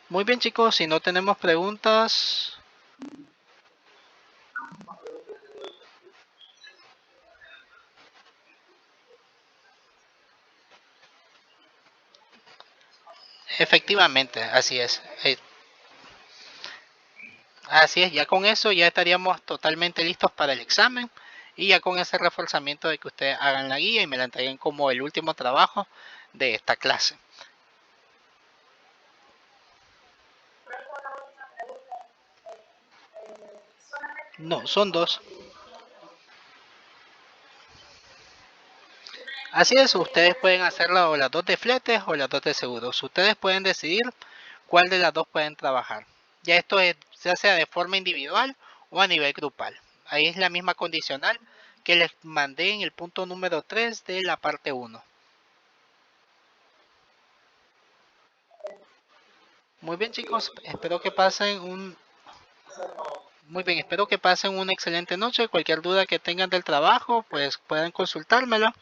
Muy bien, chicos, si no tenemos preguntas, Efectivamente, así es. Así es, ya con eso ya estaríamos totalmente listos para el examen y ya con ese reforzamiento de que ustedes hagan la guía y me la entreguen como el último trabajo de esta clase. No, son dos. Así es, ustedes pueden hacerlo o las dos de fletes o las dos de seguros. Ustedes pueden decidir cuál de las dos pueden trabajar. Ya esto es, ya sea de forma individual o a nivel grupal. Ahí es la misma condicional que les mandé en el punto número 3 de la parte uno. Muy bien chicos, espero que pasen un muy bien, espero que pasen una excelente noche. Cualquier duda que tengan del trabajo, pues pueden consultármelo.